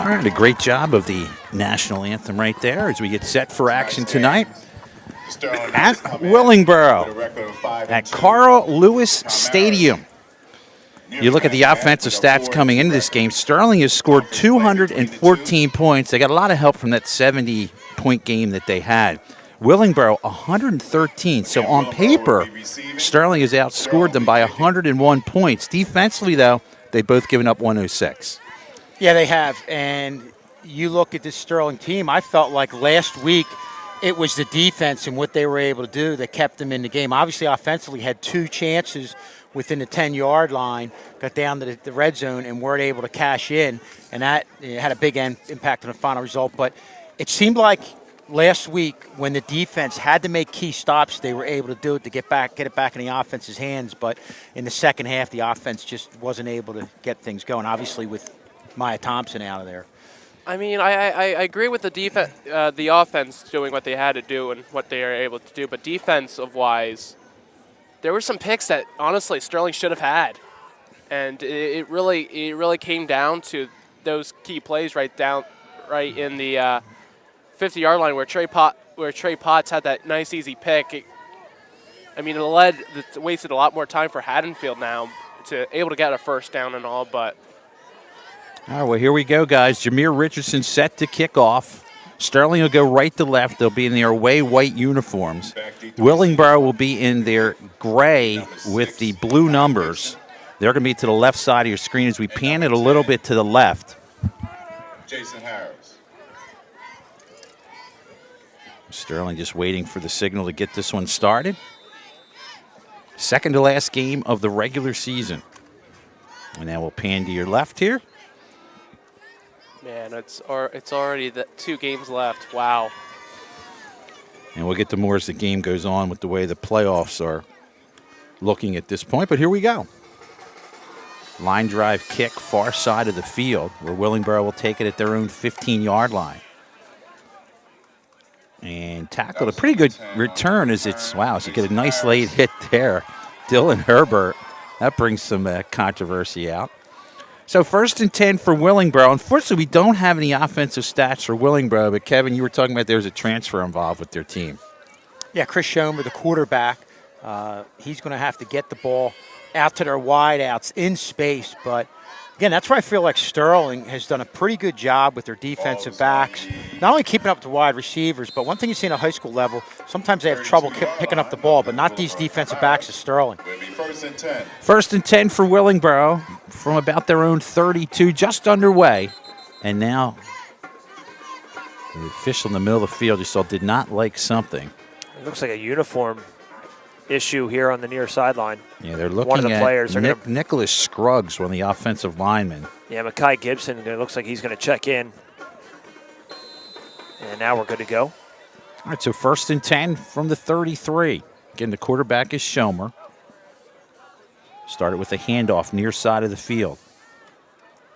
All right, a great job of the national anthem right there as we get set for action tonight at Willingboro at Carl Lewis Stadium. You look at the offensive stats coming into this game. Sterling has scored 214 points. They got a lot of help from that 70-point game that they had. Willingboro, 113. So on paper, Sterling has outscored them by 101 points. Defensively, though, they've both given up 106. Yeah, they have. And you look at this Sterling team, I felt like last week it was the defense and what they were able to do that kept them in the game. Obviously, offensively, had 2 chances within the 10-yard line, got down to the red zone and weren't able to cash in, and that had a big impact on the final result. But it seemed like last week when the defense had to make key stops, they were able to do it to get it back in the offense's hands. But in the second half, the offense just wasn't able to get things going, obviously with Maya Thompson out of there. I mean, I agree with the defense, the offense doing what they had to do and what they are able to do, but defensive-wise, there were some picks that honestly Sterling should have had, and it really came down to those key plays right in the 50-yard line where Trey Potts had that nice easy pick. It wasted a lot more time for Haddonfield now to able to get a first down and all, but. All right, well, here we go, guys. Jameer Richardson set to kick off. Sterling will go right to left. They'll be in their away white uniforms. Willingboro will be in their gray with the blue numbers. They're going to be to the left side of your screen as we pan it a little bit to the left. Jason Harris. Sterling just waiting for the signal to get this one started. Second to last game of the regular season. And now we'll pan to your left here. Man, it's already 2 games left. Wow. And we'll get to more as the game goes on with the way the playoffs are looking at this point. But here we go. Line drive kick, far side of the field, where Willingboro will take it at their own 15-yard line. And tackled a pretty good return as so you get a nice late hit there. Dylan Herbert, that brings some controversy out. So 1st and 10 for Willingboro. Unfortunately, we don't have any offensive stats for Willingboro, but Kevin, you were talking about there's a transfer involved with their team. Yeah, Chris Schomer, the quarterback, he's going to have to get the ball out to their wideouts in space. But, again, that's where I feel like Sterling has done a pretty good job with their defensive backs, not only keeping up the wide receivers, but one thing you see in a high school level, sometimes they have trouble picking up the ball, but not these defensive backs as Sterling. 1st and 10 for Willingboro from about their own 32, just underway. And now the official in the middle of the field, you saw, did not like something. It looks like a uniform issue here on the near sideline. Yeah, they're looking one of the at players. Nicholas Scruggs, one of the offensive linemen. Yeah, Mekhi Gibson, it looks like he's going to check in. And now we're good to go. All right, so 1st and 10 from the 33. Again, the quarterback is Schomer. Started with a handoff near side of the field.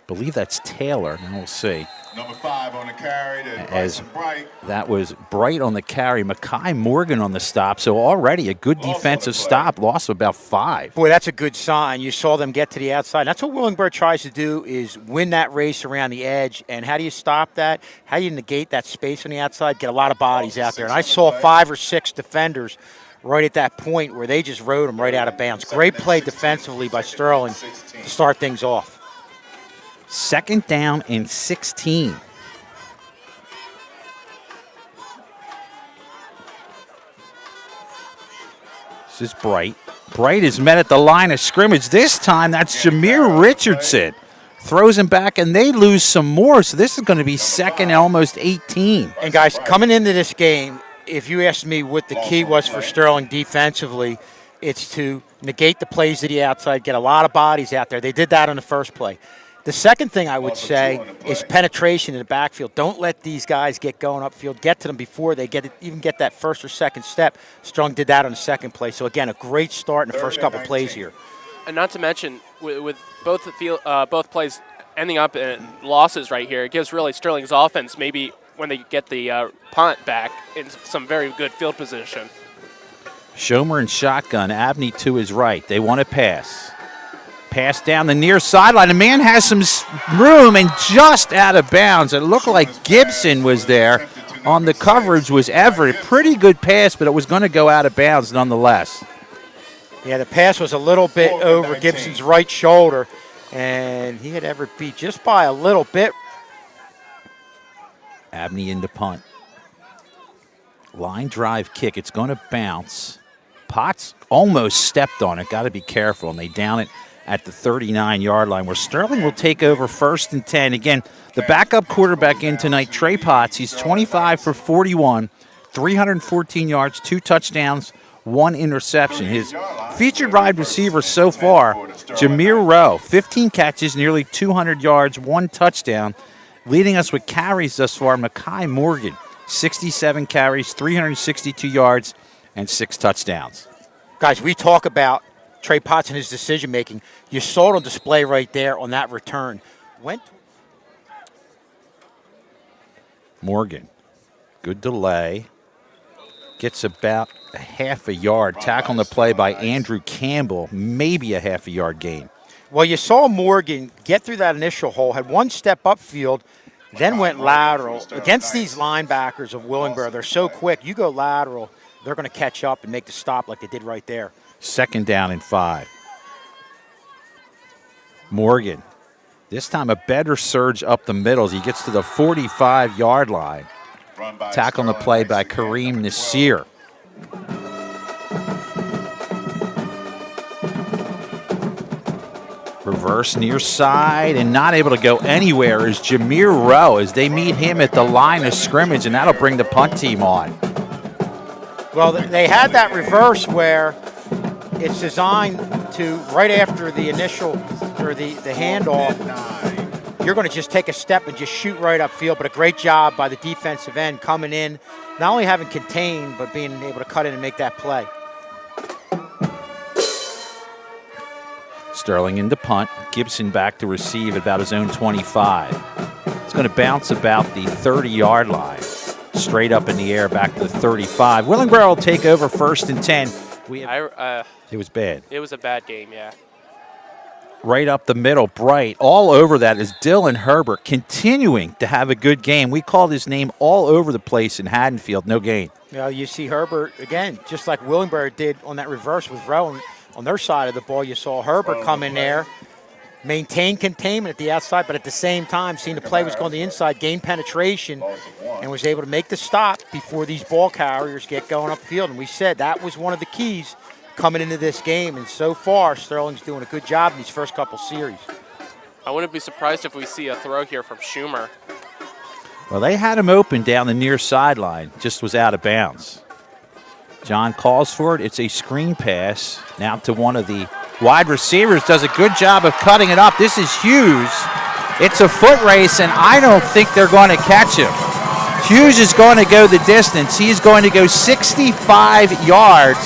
Believe that's Taylor. Now we'll see. Number 5 on the carry. As that was Bright on the carry. Mekhi Morgan on the stop. So already a good defensive stop. Loss of about 5. Boy, that's a good sign. You saw them get to the outside. That's what Willingboro tries to do, is win that race around the edge. And how do you stop that? How do you negate that space on the outside? Get a lot of bodies out there. And I saw 5 or 6 defenders right at that point where they just rode them right out of bounds. Great play defensively by Sterling to start things off. 2nd down and 16. This is Bright. Bright is met at the line of scrimmage. This time, that's Jameer Richardson. Throws him back, and they lose some more. So this is going to be 2nd and almost 18. And, guys, coming into this game, if you asked me what the key was for Sterling defensively, it's to negate the plays to the outside, get a lot of bodies out there. They did that on the first play. The second thing I would say is penetration in the backfield. Don't let these guys get going upfield. Get to them before they even get that 1st or 2nd step. Strong did that on the second play. So, again, a great start in the first couple plays here. And not to mention, with both plays ending up in losses right here, it gives really Sterling's offense maybe when they get the punt back in some very good field position. Schomer and shotgun. Abney to his right. They want to pass. Pass down the near sideline. The man has some room and just out of bounds. It looked like Gibson was there. On the coverage was Everett. Pretty good pass, but it was going to go out of bounds nonetheless. Yeah, the pass was a little bit over Gibson's right shoulder, and he had Everett beat just by a little bit. Abney in the punt. Line drive kick. It's going to bounce. Potts almost stepped on it. Got to be careful, and they down it at the 39-yard line, where Sterling will take over 1st and 10. Again, the backup quarterback in tonight, Trey Potts. He's 25 for 41, 314 yards, 2 touchdowns, 1 interception. His featured wide receiver so far, Jameer Rowe, 15 catches, nearly 200 yards, 1 touchdown. Leading us with carries thus far, Mekhi Morgan, 67 carries, 362 yards, and 6 touchdowns. Guys, we talk about Trey Potts and his decision-making. You saw it on display right there on that return. Morgan, good delay. Gets about a half a yard. Tackle on the play by Andrew Campbell, maybe a half a yard gain. Well, you saw Morgan get through that initial hole, had 1 step upfield, then went lateral. Against these linebackers of Willingboro, they're so quick. You go lateral, they're going to catch up and make the stop like they did right there. 2nd down and 5. Morgan, this time a better surge up the middle as he gets to the 45-yard line. Tackle on the play by Kareem Nasir. Reverse near side and not able to go anywhere is Jameer Rowe as they meet him at the line of scrimmage, and that'll bring the punt team on. Well, they had that reverse where it's designed to, right after the initial or the handoff, you're going to just take a step and just shoot right upfield. But a great job by the defensive end coming in, not only having contained, but being able to cut in and make that play. Sterling in the punt. Gibson back to receive at about his own 25. It's going to bounce about the 30-yard line. Straight up in the air back to the 35. Willingboro will take over 1st and 10. It was bad. It was a bad game, yeah. Right up the middle, bright. All over that is Dylan Herbert, continuing to have a good game. We called his name all over the place in Haddonfield. No gain. You see Herbert, again, just like Willingboro did on that reverse with Rowan on their side of the ball. You saw Herbert come in there, maintain containment at the outside, but at the same time, seeing the play was going to the inside, gain penetration, and was able to make the stop before these ball carriers get going upfield. And we said that was one of the keys coming into this game. And so far, Sterling's doing a good job in these first couple series. I wouldn't be surprised if we see a throw here from Schumer. Well, they had him open down the near sideline, just was out of bounds. John calls for it. It's a screen pass now to one of the wide receivers. Does a good job of cutting it up. This is Hughes. It's a foot race, and I don't think they're going to catch him. Hughes is going to go the distance. He's going to go 65 yards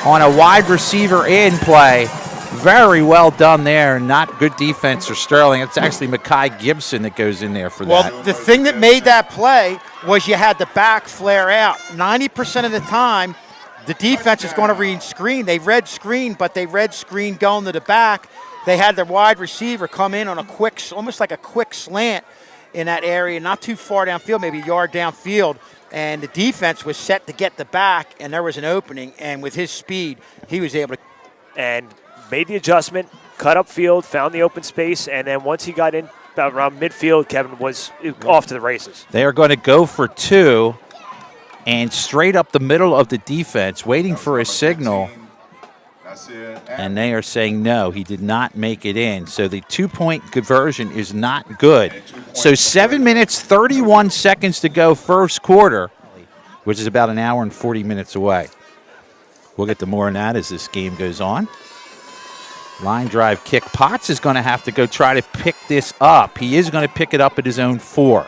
on a wide receiver in play. Very well done there. Not good defense for Sterling. It's actually Mekhi Gibson that goes in there for that. Well, the thing that made that play was you had the back flare out. 90% of the time, the defense is going to read screen. They read screen, but they read screen going to the back. They had their wide receiver come in on a quick, almost like a quick slant in that area, not too far downfield, maybe a yard downfield. And the defense was set to get the back, and there was an opening. And with his speed, he was able to. And made the adjustment, cut upfield, found the open space, and then once he got in about around midfield, Kevin was off to the races. They are going to go for 2 and straight up the middle of the defense, waiting for a signal. And they are saying no, he did not make it in. So the 2-point conversion is not good. So 7 minutes, 31 seconds to go first quarter, which is about an hour and 40 minutes away. We'll get to more on that as this game goes on. Line drive kick. Potts is going to have to go try to pick this up. He is going to pick it up at his own 4.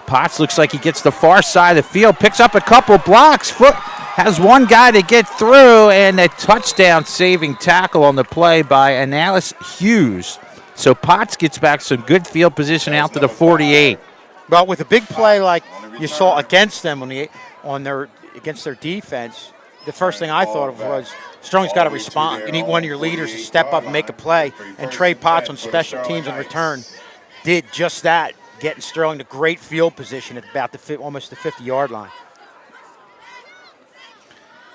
Potts looks like he gets the far side of the field, picks up a couple blocks, has one guy to get through, and a touchdown-saving tackle on the play by Analyst Hughes. So Potts gets back some good field position out to the 48. Well, with a big play like you saw against them against their defense, the first thing I thought of was Sterling's got to respond. You need one of your leaders to step up and make a play. And Trey Potts on special teams in return did just that, getting Sterling to great field position at about almost the 50-yard line.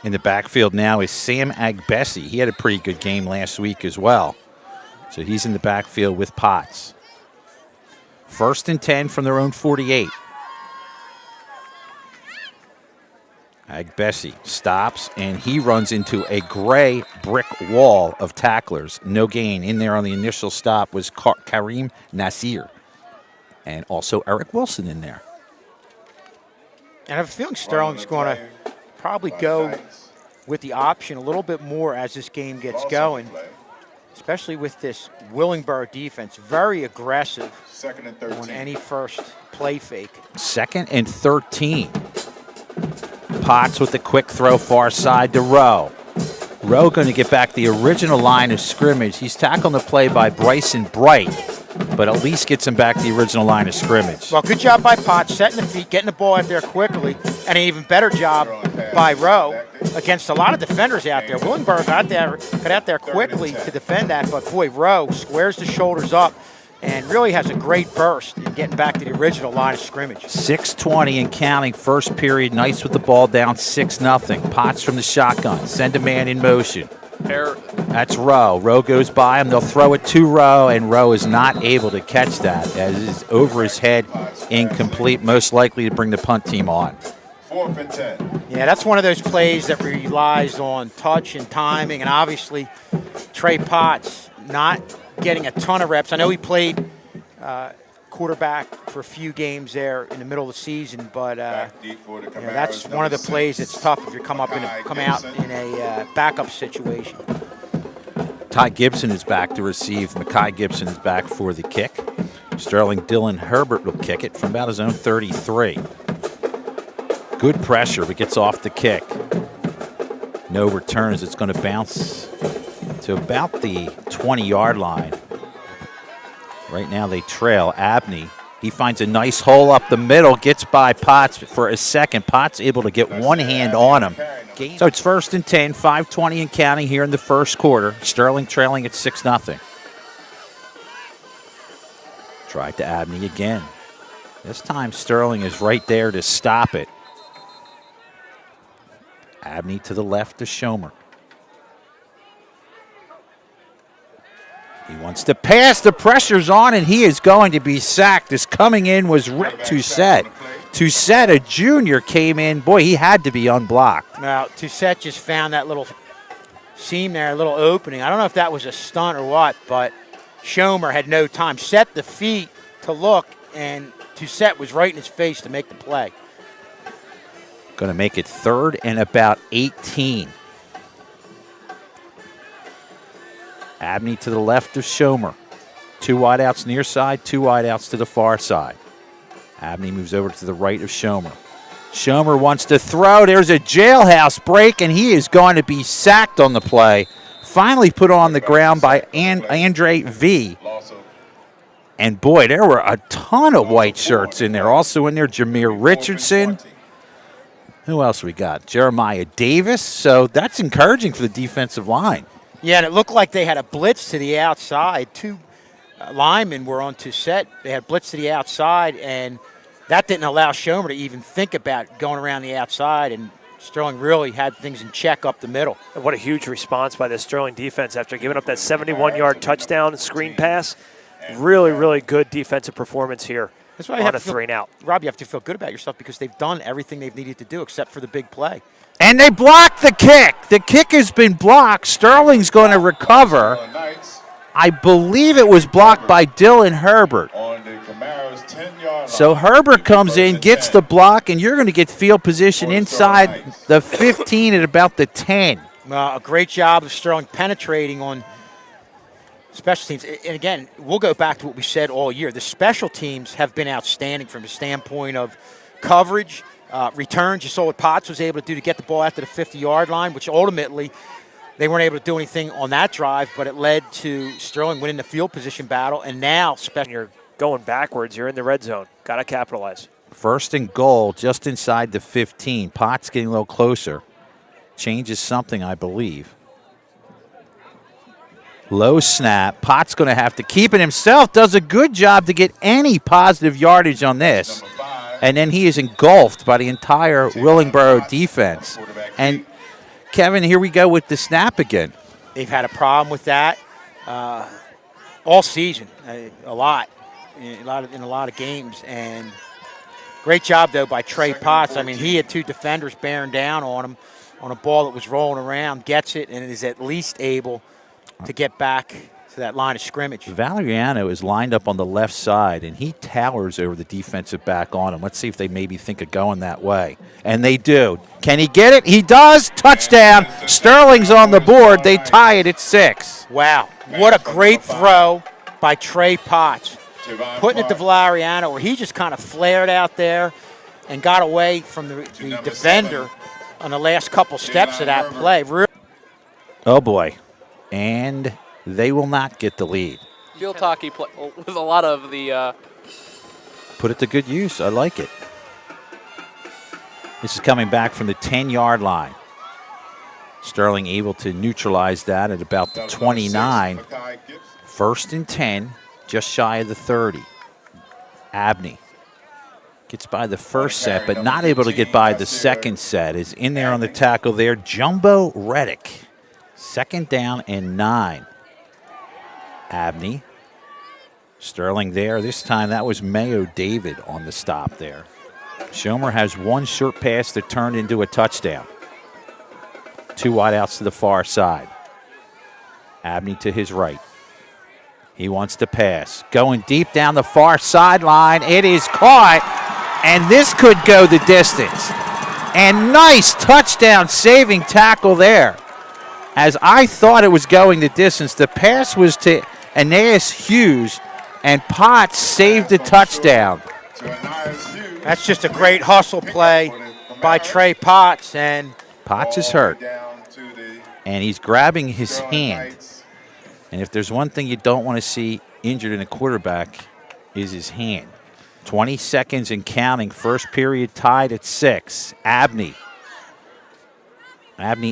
In the backfield now is Sam Agbesi. He had a pretty good game last week as well. So he's in the backfield with Potts. 1st and 10 from their own 48. Agbesi stops, and he runs into a gray brick wall of tacklers. No gain. In there on the initial stop was Kareem Nasir. And also Eric Wilson in there. And I have a feeling Sterling's going to probably go with the option a little bit more as this game gets going, especially with this Willingboro defense. Very aggressive on any first play fake. 2nd and 13. Potts with the quick throw far side to Rowe. Rowe going to get back the original line of scrimmage. He's tackled the play by Bryson Bright, but at least gets him back the original line of scrimmage. Well, good job by Potts, setting the feet, getting the ball out there quickly, and an even better job by Rowe against a lot of defenders out there. Willingboro got out there quickly to defend that, but boy, Rowe squares the shoulders up and really has a great burst in getting back to the original line of scrimmage. 6:20 and counting, first period. Nice with the ball down 6-0. Potts from the shotgun. Send a man in motion. That's Rowe. Rowe goes by him. They'll throw it to Rowe, and Rowe is not able to catch that as it's over his head, incomplete, most likely to bring the punt team on. 4th and 10. Yeah, that's one of those plays that relies on touch and timing, and obviously Trey Potts not getting a ton of reps. I know he played quarterback for a few games there in the middle of the season, but that's one of the plays that's tough if you come out in a backup situation. Ty Gibson is back to receive. Mekhi Gibson is back for the kick. Sterling Dylan Herbert will kick it from about his own 33. Good pressure, but gets off the kick. No returns. It's going to bounce to about the 20-yard line. Right now they trail. Abney, he finds a nice hole up the middle, gets by Potts for a second. Potts able to get one hand on him. So it's 1st and 10, 5:20 and counting here in the first quarter. Sterling trailing at 6-0. Tried to Abney again. This time Sterling is right there to stop it. Abney to the left to Schomer. He wants to pass. The pressure's on, and he is going to be sacked. This coming in was Rick Toussaint. Toussaint, a junior, came in. Boy, he had to be unblocked. Now, Toussaint just found that little seam there, a little opening. I don't know if that was a stunt or what, but Schomer had no time. Set the feet to look, and Toussaint was right in his face to make the play. Going to make it 3rd and about 18. Abney to the left of Schomer. 2 wideouts near side, 2 wideouts to the far side. Abney moves over to the right of Schomer. Schomer wants to throw. There's a jailhouse break, and he is going to be sacked on the play. Finally put on the ground by Andre V. And boy, there were a ton of white shirts in there. Also in there, Jameer Richardson. Who else we got? Jeremiah Davis. So that's encouraging for the defensive line. Yeah, and it looked like they had a blitz to the outside. 2 linemen were on Toussaint. They had blitz to the outside, and that didn't allow Schomer to even think about going around the outside, and Sterling really had things in check up the middle. And what a huge response by the Sterling defense after giving up that 71-yard touchdown screen pass. Really, really good defensive performance here. That's why you on have a 3-and-out. Rob, you have to feel good about yourself because they've done everything they've needed to do except for the big play. And they blocked the kick. The kick has been blocked. Sterling's going to recover. I believe it was blocked by Dylan Herbert. So Herbert comes in, gets the block, and you're going to get field position inside the 15 at about the 10. A great job of Sterling penetrating on special teams. And again, we'll go back to what we said all year. The special teams have been outstanding from the standpoint of coverage, returns. You saw what Potts was able to do to get the ball out to the 50-yard line, which ultimately they weren't able to do anything on that drive, but it led to Sterling winning the field position battle. And now You're going backwards. You're in the red zone. Got to capitalize. 1st and goal just inside the 15. Potts getting a little closer. changes something, I believe. Low snap. Potts going to have to keep it himself. Does a good job to get any positive yardage on this. And then he is engulfed by the entire Willingboro defense. And, Kevin, here we go with the snap again. They've had a problem with that all season, a lot in a lot of games. And great job, though, by Trey Potts. I mean, he had 2 defenders bearing down on him on a ball that was rolling around, gets it, and is at least able to get back to that line of scrimmage. Valeriano is lined up on the left side, and he towers over the defensive back on him. Let's see if they maybe think of going that way. And they do. Can he get it? He does. Touchdown. Sterling's on the board. They tie it at 6. Wow. What a great throw by Trey Potts. Putting it to Valeriano, where he just kind of flared out there and got away from the defender on the last couple steps of that play. Oh, boy. And they will not get the lead. Field hockey play with a lot of the. Put it to good use. I like it. This is coming back from the 10-yard line. Sterling able to neutralize that at about the 29. 1st and 10, just shy of the 30. Abney gets by the first set, but not able to get by the second set. Is in there on the tackle there. Jumbo Reddick. 2nd down and 9. Abney. Sterling there. This time that was Mayo David on the stop there. Schomer has 1 short pass that turned into a touchdown. 2 wideouts to the far side. Abney to his right. He wants to pass. Going deep down the far sideline. It is caught, and this could go the distance. And nice touchdown saving tackle there. As I thought it was going the distance, the pass was to Aeneas Hughes, and Potts saved the touchdown. That's just a great hustle play by Trey Potts. And Potts is hurt, and he's grabbing his hand. And if there's one thing you don't want to see injured in a quarterback is his hand. 20 seconds and counting. First period tied at 6. Abney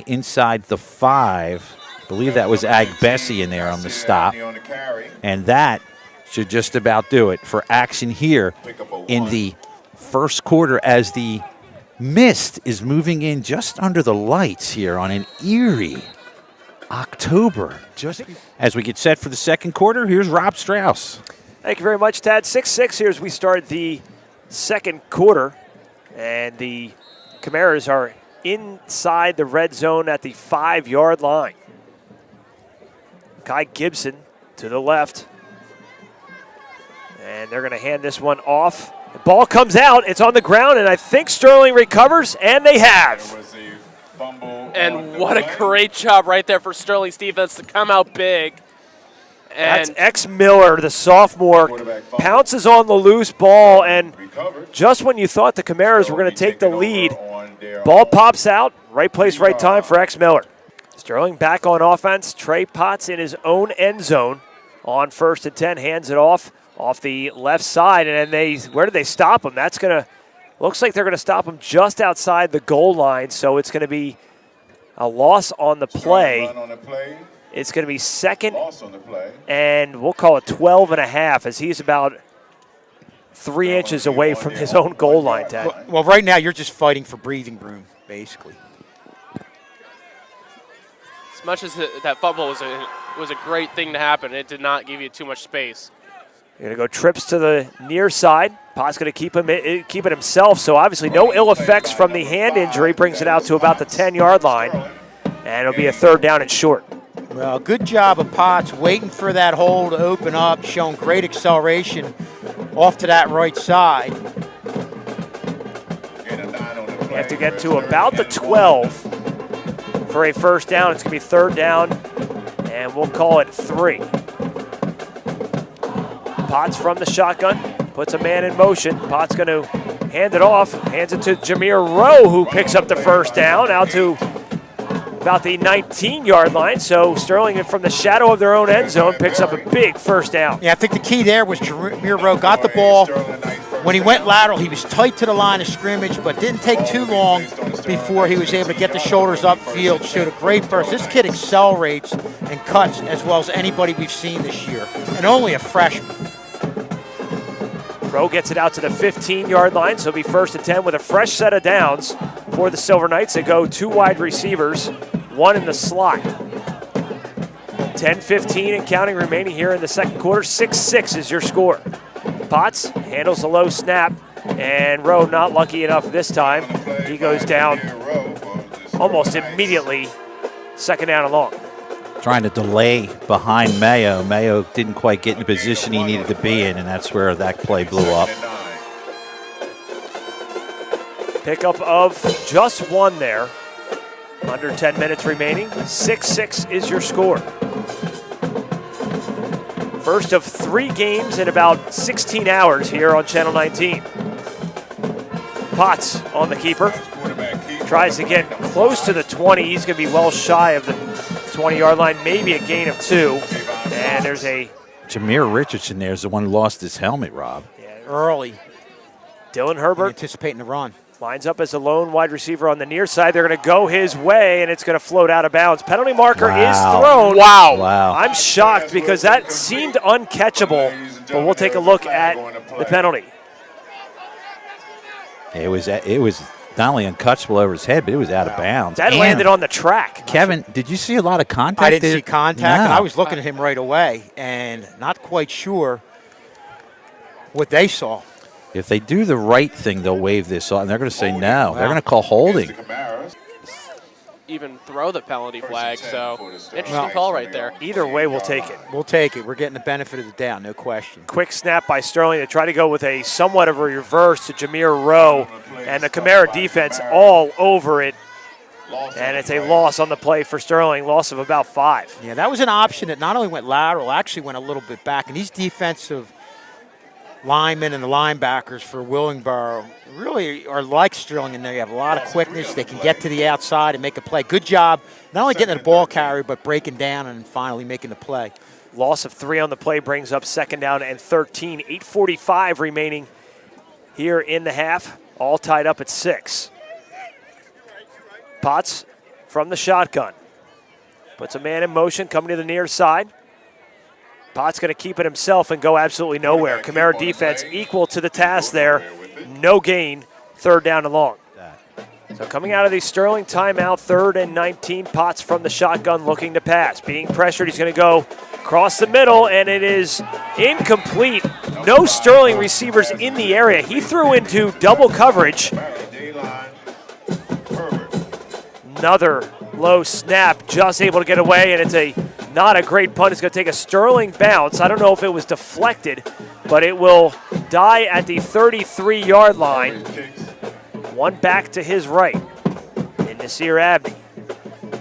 inside the 5. I believe that was Agbesi in there on the stop. And that should just about do it for action here in the first quarter as the mist is moving in just under the lights here on an eerie October. Just as we get set for the second quarter, here's Rob Strauss. Thank you very much, Tad. 6-6 here as we start the second quarter. And the Camaras are inside the red zone at the 5-yard line. Kai Gibson to the left. And they're going to hand this one off. The ball comes out. It's on the ground, and I think Sterling recovers, and they have. And what a great job right there for Sterling's defense to come out big. And that's X Miller, the sophomore, pounces on the loose ball, and just when you thought the Camaras were going to take the lead, ball pops out. Right place, right time for X Miller. Sterling back on offense. Trey Potts in his own end zone on 1st and 10, hands it off the left side, and then where did they stop him? That's going to, looks like they're going to stop him just outside the goal line, so it's going to be a loss on the play. It's going to be 2nd, and we'll call it 12 and a half, as he's about 3 inches away from his own goal line, Ted. Well, right now you're just fighting for breathing room, basically. as much as that fumble was a great thing to happen, it did not give you too much space. You're going to go trips to the near side. Potts going to keep it himself, so obviously no ill effects from the hand injury. Brings it out to about the 10-yard line, and it'll be a 3rd down and short. Well, good job of Potts waiting for that hole to open up, showing great acceleration off to that right side. You have to get to about the 12 for a 1st down. It's going to be 3rd down, and we'll call it 3. Potts from the shotgun, puts a man in motion. Potts going to hand it off, hands it to Jameer Rowe, who picks up the 1st down, out to about the 19-yard line. So Sterling, from the shadow of their own end zone, picks up a big 1st down. Yeah, I think the key there was Jameer Rowe got the ball. When he went lateral, he was tight to the line of scrimmage, but didn't take too long before he was able to get the shoulders upfield, showed a great burst. This kid accelerates and cuts as well as anybody we've seen this year, and only a freshman. Rowe gets it out to the 15-yard line, so it'll be 1st and 10 with a fresh set of downs for the Silver Knights. They go 2 wide receivers, 1 in the slot. 10-15 and counting remaining here in the second quarter. 6-6 is your score. Potts handles a low snap, and Rowe not lucky enough this time. He goes down almost immediately, 2nd down and long. Trying to delay behind Mayo. Mayo didn't quite get in the position he needed to be in, and that's where that play blew up. Pickup of just 1 there. Under 10 minutes remaining. 6-6 is your score. First of 3 games in about 16 hours here on Channel 19. Potts on the keeper. Tries to get close to the 20. He's going to be well shy of the 20-yard line, maybe a gain of 2. And there's a... Jameer Richardson there is the one who lost his helmet, Rob. Early. Dylan Herbert Anticipating the run. lines up as a lone wide receiver on the near side. They're going to go his way, and it's going to float out of bounds. Penalty marker is thrown. Wow. I'm shocked because that seemed uncatchable, but we'll take a look at the penalty. It was not only uncatchable over his head, but it was out of bounds. That landed on the track. Kevin, did you see a lot of contact? I didn't see contact, No. and I was looking at him right away and not quite sure what they saw. If they do the right thing, they'll waive this off, and they're going to say no. They're going to call holding. Even throw the penalty flag, so interesting call right there. Either way, we'll take it. We'll take it. We're getting the benefit of the doubt, no question. Quick snap by Sterling to try to go with a somewhat of a reverse to Jameer Rowe, and the Camara defense all over it. And it's a loss on the play for Sterling, loss of about 5. Yeah, that was an option that not only went lateral, actually went a little bit back. And these defensive linemen and the linebackers for Willingboro really are like Sterling in there. You have a lot of quickness. They can get to the outside and make a play. Good job not only getting the ball carrier, but breaking down and finally making the play. Loss of 3 on the play brings up 2nd down and 13. 8:45 remaining here in the half. All tied up at 6. Potts from the shotgun. Puts a man in motion coming to the near side. Potts going to keep it himself and go absolutely nowhere. Camara defense equal to the task there. No gain, 3rd down and long. So coming out of the Sterling timeout, 3rd and 19. Potts from the shotgun looking to pass. Being pressured, he's going to go across the middle, and it is incomplete. No Sterling receivers in the area. He threw into double coverage. Another low snap, just able to get away, and it's not a great punt. It's going to take a Sterling bounce. I don't know if it was deflected, but it will die at the 33-yard line. One back to his right, and Nasir Abney.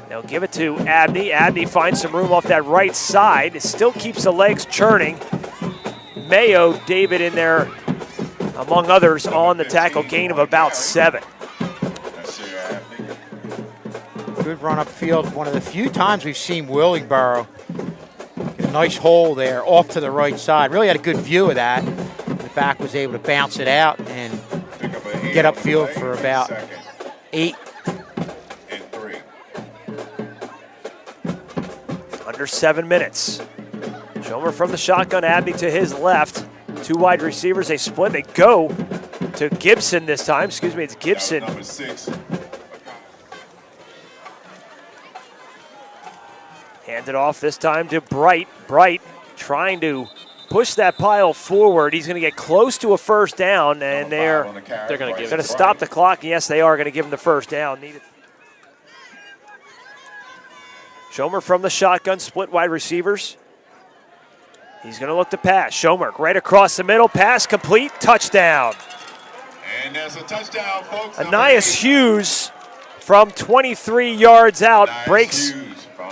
They'll give it to Abney. Abney finds some room off that right side. It still keeps the legs churning. Mayo, David in there, among others, on the tackle, gain of about 7. Good run upfield. One of the few times we've seen Willingboro get a nice hole there off to the right side. Really had a good view of that. The back was able to bounce it out and get upfield for about 8. Under 7 minutes. Schomer from the shotgun, Abney to his left. 2 wide receivers, they split. They go to Gibson this time. Excuse me, it's Gibson. Hand it off this time to Bright. Bright trying to push that pile forward. He's going to get close to a 1st down, and they're going to stop the clock. Yes, they are going to give him the 1st down. Schomer from the shotgun, split wide receivers. He's going to look to pass. Schomer right across the middle, pass complete, touchdown. And there's a touchdown, folks. Anias Hughes from 23 yards out breaks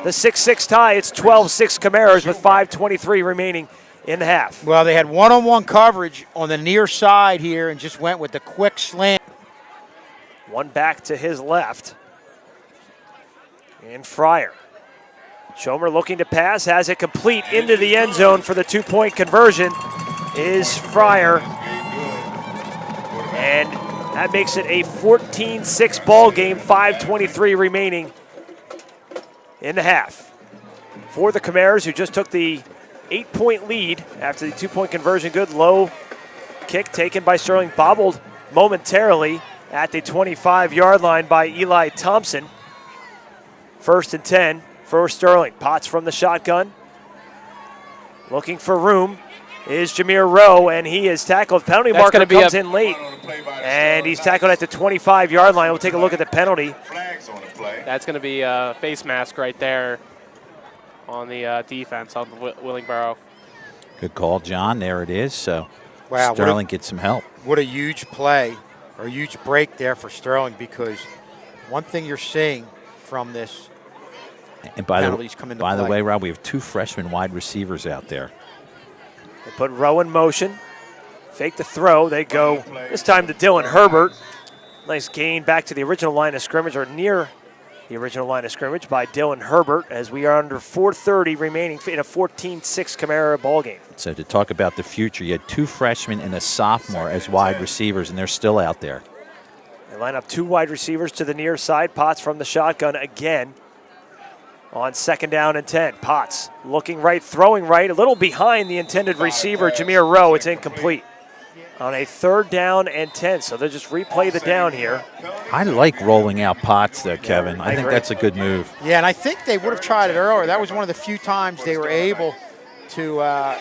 the 6-6 tie. It's 12-6 Camaras with 5:23 remaining in the half. Well, they had one-on-one coverage on the near side here and just went with the quick slant. One back to his left. And Fryer. Schomer looking to pass, has it complete into the end zone for the 2-point conversion is Fryer. And That makes it a 14-6 ball game, 5:23 remaining in the half. For the Camaras, who just took the 8-point lead after the 2-point conversion. Good low kick taken by Sterling, bobbled momentarily at the 25-yard line by Eli Thompson. 1st and 10 for Sterling. Potts from the shotgun. Looking for room is Jameer Rowe, and he is tackled. Penalty marker comes in late, and he's tackled at the 25-yard line. We'll take a look at the penalty. That's going to be a face mask right there on the defense on Willingboro. Good call, John. There it is. So Wow, Sterling gets some help. What a huge play or a huge break there for Sterling, because one thing you're seeing from this And by penalties come into the play. way, Rob, we have 2 freshman wide receivers out there. They put Rowe in motion. Fake the throw. They go this time to Dylan Herbert. Nice gain back to the original line of scrimmage, or near the original line of scrimmage, by Dylan Herbert, as we are under 4:30 remaining in a 14-6 Camara ball game. So to talk about the future, you had 2 freshmen and a sophomore as wide receivers, and they're still out there. They line up 2 wide receivers to the near side. Potts from the shotgun again on 2nd down and 10. Potts looking right, throwing right, a little behind the intended receiver, Jameer Rowe. It's incomplete. On a 3rd down and 10, so they'll just replay the down here. I like rolling out Potts, though, Kevin. I think agree. that's a good move. Yeah, and I think they would have tried it earlier. That was one of the few times they were able to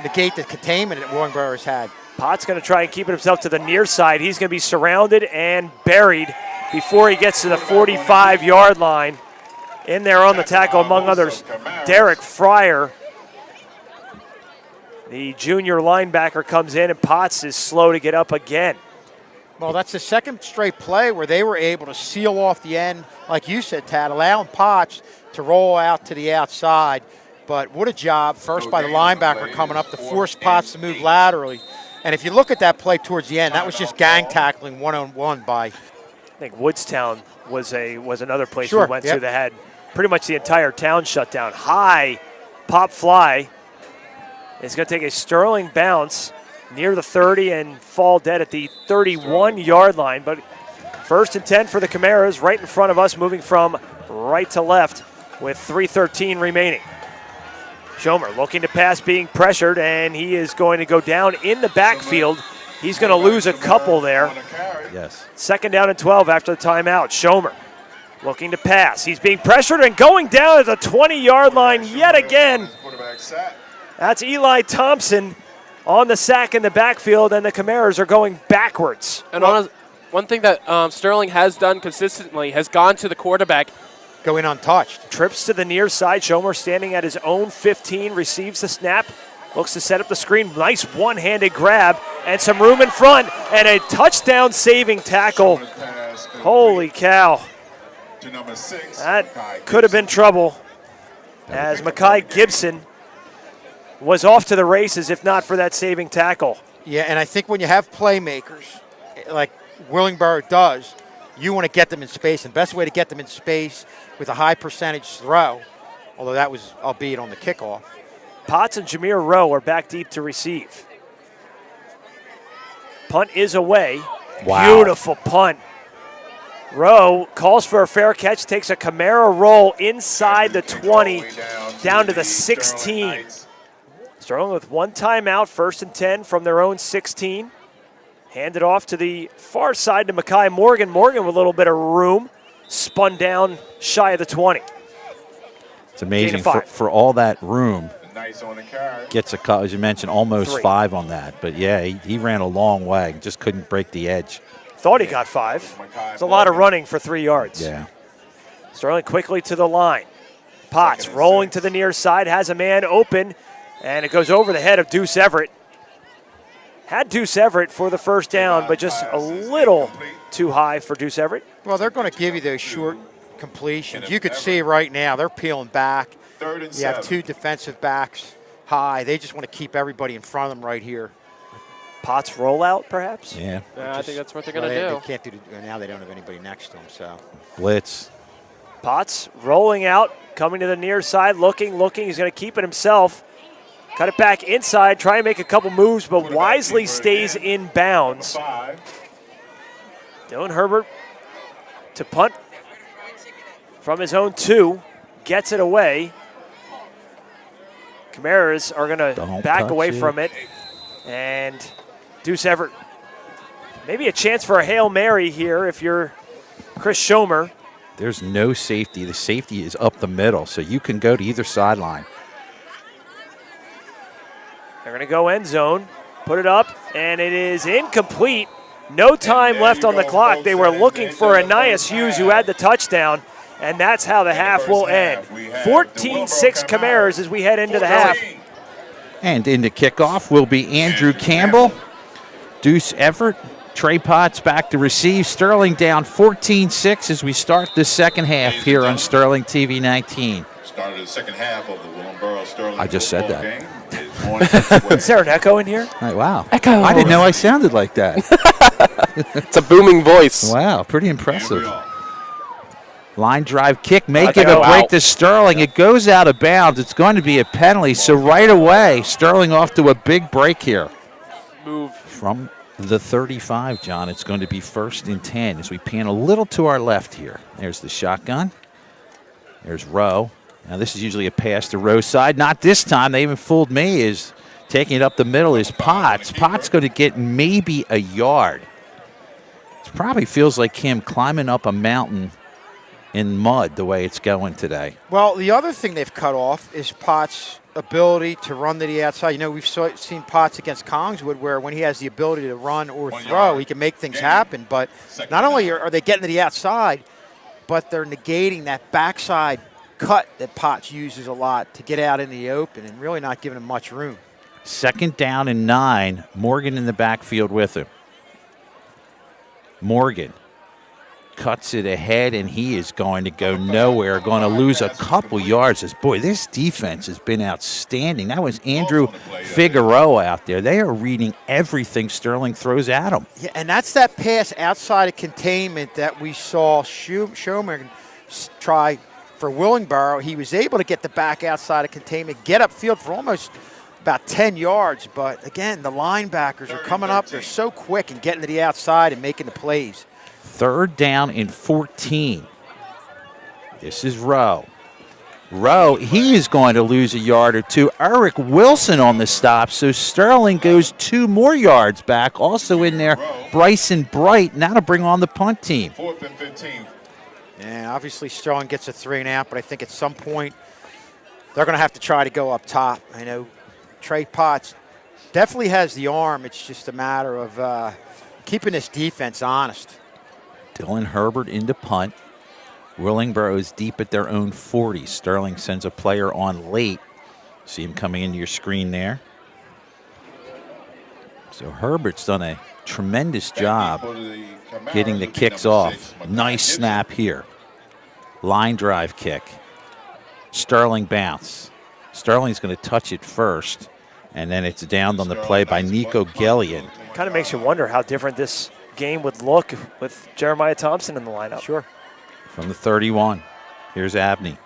negate the containment that Willingboro has had. Potts going to try and keep it himself to the near side. He's going to be surrounded and buried before he gets to the 45-yard line. In there on the tackle, among others, Derek Fryer. The junior linebacker comes in, and Potts is slow to get up again. Well, that's the 2nd straight play where they were able to seal off the end, like you said, Tad, allowing Potts to roll out to the outside. But what a job, first by the linebacker coming up to force Potts to move laterally. And if you look at that play towards the end, that was just gang tackling one-on-one by. I think Woodstown was another place Sure, we went to that had pretty much the entire town shut down. High pop fly. It's going to take a Sterling bounce near the 30 and fall dead at the 31-yard line. But 1st and 10 for the Camaras, right in front of us, moving from right to left with 3:13 remaining. Schomer looking to pass, being pressured, and he is going to go down in the backfield. He's going to lose a couple there. Yes. 2nd down and 12 after the timeout. Schomer looking to pass. He's being pressured and going down at the 20-yard line yet again. That's Eli Thompson on the sack in the backfield, and the Camaras are going backwards. And one thing that Sterling has done consistently has gone to the quarterback. Going untouched. Trips to the near side. Schomer standing at his own 15, receives the snap, looks to set up the screen. Nice one-handed grab and some room in front, and a touchdown-saving tackle. Holy cow. That could have been trouble, as Makai Gibson was off to the races if not for that saving tackle. Yeah, and I think when you have playmakers like Willingboro does, you want to get them in space. And the best way to get them in space with a high percentage throw, although that was, albeit on the kickoff. Potts and Jameer Rowe are back deep to receive. Punt is away. Wow. Beautiful punt. Rowe calls for a fair catch, takes a Camara roll inside the 20, down to the 16. Sterling with 1 timeout, 1st and 10 from their own 16. Handed off to the far side to Makai Morgan. Morgan with a little bit of room, spun down shy of the 20. It's amazing for all that room. Gets a cut, as you mentioned, almost 3. 5 on that. But yeah, he ran a long way, just couldn't break the edge. Thought he got 5. It's a lot of running for 3 yards. Yeah. Sterling quickly to the line. Potts rolling to the near side, has a man open, and it goes over the head of Deuce Everett. Had Deuce Everett for the 1st down, but just a little too high for Deuce Everett. Well, they're going to give you those short completions. You could see right now they're peeling back. You have 2 defensive backs high. They just want to keep everybody in front of them right here. Potts rollout, perhaps? Yeah. I think that's what they're going to do. They can't do it. Now they don't have anybody next to them. So Blitz. Potts rolling out, coming to the near side, looking. He's going to keep it himself. Cut it back inside, try and make a couple moves, but wisely stays in bounds. Dylan Herbert to punt from his own 2, gets it away. Camaras are going to back away from it. And Deuce Everett, maybe a chance for a Hail Mary here if you're Chris Schomer. There's no safety. The safety is up the middle, so you can go to either sideline. They're going to go end zone, put it up, and it is incomplete. No time left on the clock. They were looking for Anias Hughes, who had the touchdown, and that's how the half will end. 14-6 Camaras as we head into the half. And into kickoff will be Andrew Campbell, Deuce Everett, Trey Potts back to receive. Sterling down 14-6 as we start the second half here on Sterling TV 19. Started the second half of the Willingboro Sterling. I just said that. Is there an echo in here? Right, wow. Echo. I didn't know I sounded like that. It's a booming voice. Wow, pretty impressive. Line drive kick, may Let give go. a break to Sterling. It goes out of bounds. It's going to be a penalty. So right away, Sterling off to a big break here. Move. From the 35, John, it's going to be 1st and 10 as we pan a little to our left here. There's the shotgun. There's Rowe. Now this is usually a pass to Rowe's side. Not this time. They even fooled me. Is taking it up the middle is Potts. Potts going to get maybe a yard. It probably feels like him climbing up a mountain in mud the way it's going today. Well, the other thing they've cut off is Potts' ability to run to the outside. You know, we've seen Potts against Kongswood where when he has the ability to run or throw, he can make things happen. But not only are they getting to the outside, but they're negating that backside cut that Potts uses a lot to get out in the open and really not giving him much room. 2nd down and 9. Morgan in the backfield with him. Morgan cuts it ahead, and he is going to go nowhere, going to lose a couple yards. Boy, this defense has been outstanding. That was Andrew Figueroa out there. They are reading everything Sterling throws at them. Yeah, and that's that pass outside of containment that we saw Schomer try for Willingboro. He was able to get the back outside of containment, get upfield for almost about 10 yards. But, again, the linebackers are coming up. They're so quick and getting to the outside and making the plays. 3rd down and 14. This is Rowe. Rowe, he is going to lose a yard or two. Eric Wilson on the stop, so Sterling goes 2 more yards back. Also in there, Bryson Bright, now to bring on the punt team. 4th and 15. Yeah, obviously Sterling gets a 3 and out, but I think at some point they're going to have to try to go up top. I know Trey Potts definitely has the arm. It's just a matter of keeping this defense honest. Dylan Herbert into punt. Willingboro is deep at their own 40. Sterling sends a player on late. See him coming into your screen there. So Herbert's done a tremendous job getting the kicks off. Nice snap here. Line drive kick. Sterling bounce. Sterling's going to touch it first, and then it's downed on the play by Nico Gellion. Kind of makes you wonder how different this game would look with Jeremiah Thompson in the lineup. Sure. From the 31, here's Abney.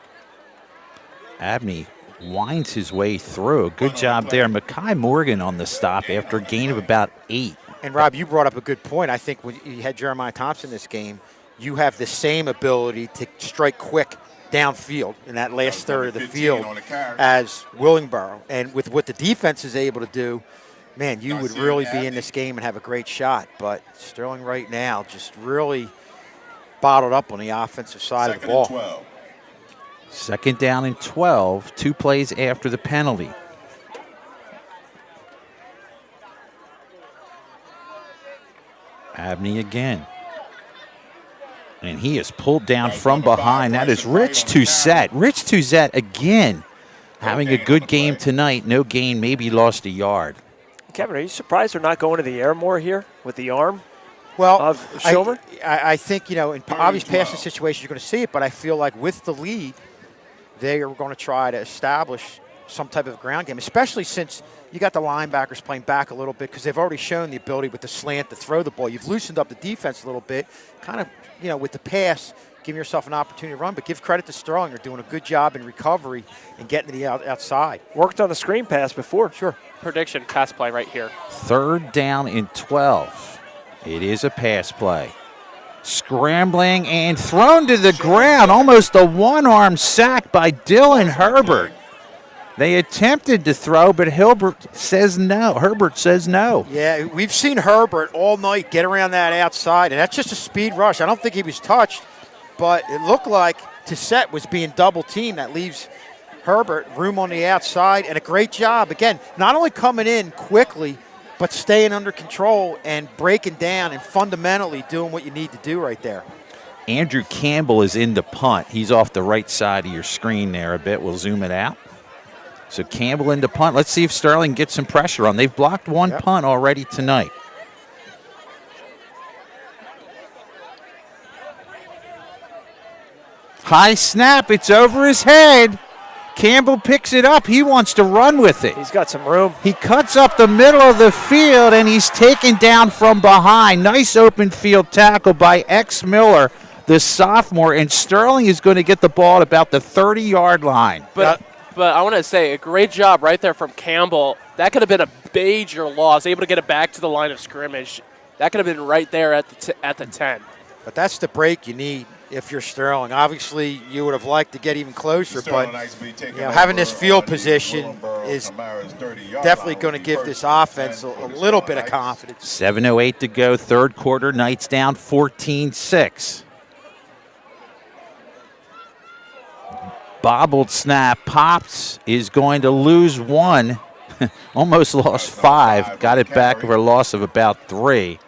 Abney winds his way through. Good job there. Mekhi Morgan on the stop after a gain of about 8. And, Rob, you brought up a good point. I think when you had Jeremiah Thompson in this game, you have the same ability to strike quick downfield in that last third of the field as Willingboro. And with what the defense is able to do, man, you would really be in this game and have a great shot. But Sterling right now just really bottled up on the offensive side of the ball. 2nd down and 12, 2 plays after the penalty. Abney again. And he is pulled down from behind. That is Rich Toussaint. Rich Toussaint again having a good game tonight. No gain, maybe lost a yard. Kevin, are you surprised they're not going to the air more here with the arm well, of Schomer? I think, you know, in obvious passing situations you're going to see it, but I feel like with the lead, they are going to try to establish some type of ground game, especially since you got the linebackers playing back a little bit because they've already shown the ability with the slant to throw the ball. You've loosened up the defense a little bit, kind of, you know, with the pass, giving yourself an opportunity to run. But give credit to Sterling. They're doing a good job in recovery and getting to the outside. Worked on the screen pass before. Sure. Prediction, pass play right here. 3rd down and 12. It is a pass play. Scrambling and thrown to the ground. Almost a one-arm sack by Dylan Herbert. They attempted to throw, but Herbert says no. Yeah, we've seen Herbert all night get around that outside, and that's just a speed rush. I don't think he was touched, but it looked like Tissette was being double-teamed. That leaves Herbert room on the outside, and a great job. Again, not only coming in quickly, but staying under control and breaking down and fundamentally doing what you need to do right there. Andrew Campbell is in the punt. He's off the right side of your screen there a bit. We'll zoom it out. So Campbell in the punt. Let's see if Sterling gets some pressure on. They've blocked one punt already tonight. High snap. It's over his head. Campbell picks it up. He wants to run with it. He's got some room. He cuts up the middle of the field, and he's taken down from behind. Nice open field tackle by X Miller, the sophomore, and Sterling is going to get the ball at about the 30-yard line. But I want to say a great job right there from Campbell. That could have been a major loss, able to get it back to the line of scrimmage. That could have been right there at the 10. But that's the break you need if you're Sterling. Obviously, you would have liked to get even closer, but having this field position is definitely going to give this offense a little bit of confidence. 7:08 to go, third quarter. Knights down 14-6. Bobbled snap. Pops is going to lose one. Almost lost 5. Got it back for a loss of about 3.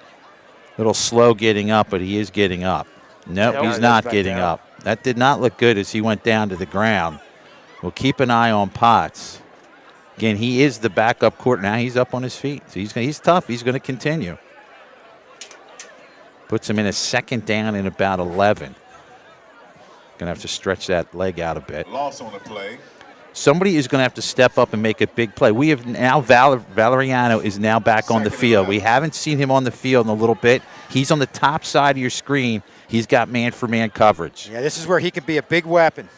Little slow getting up, but he is getting up. Nope, he's not getting up. That did not look good as he went down to the ground. We'll keep an eye on Potts. Again, he is the backup quarterback. Now he's up on his feet. So he's tough. He's going to continue. Puts him in a second down in about 11. Going to have to stretch that leg out a bit. Loss on the play. Somebody is going to have to step up and make a big play. We have now Valeriano is now back on the field. We haven't seen him on the field in a little bit. He's on the top side of your screen. He's got man-for-man coverage. Yeah, this is where he can be a big weapon.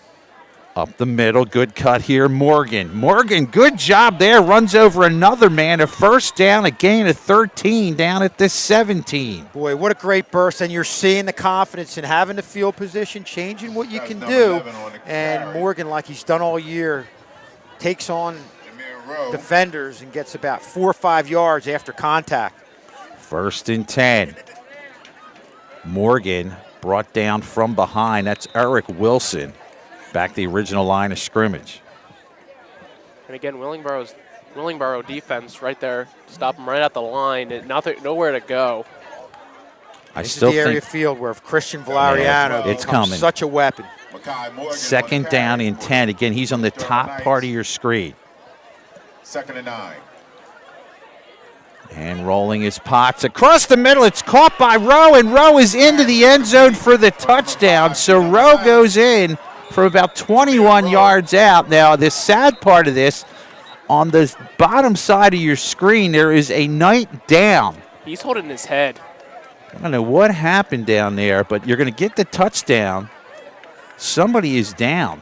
Up the middle, good cut here, Morgan. Morgan, good job there. Runs over another man. A first down, a gain of 13 down at the 17. Boy, what a great burst. And you're seeing the confidence in having the field position, changing what you can do. And Morgan, like he's done all year, takes on defenders and gets about 4 or 5 yards after contact. 1st and 10. Morgan brought down from behind. That's Eric Wilson. Back the original line of scrimmage. And again, Willingboro defense right there, stop him right at the line, and nowhere to go. This is the area field where Christian Valeriano becomes such a weapon. Second down and 10. Again, he's on the top part of your screen. 2nd and 9. And rolling his Potts across the middle. It's caught by Rowe, and Rowe is into the end zone for the touchdown. So Rowe goes in from about 21 yards out. Now, the sad part of this, on the bottom side of your screen, there is a Knight down. He's holding his head. I don't know what happened down there, but you're going to get the touchdown. Somebody is down.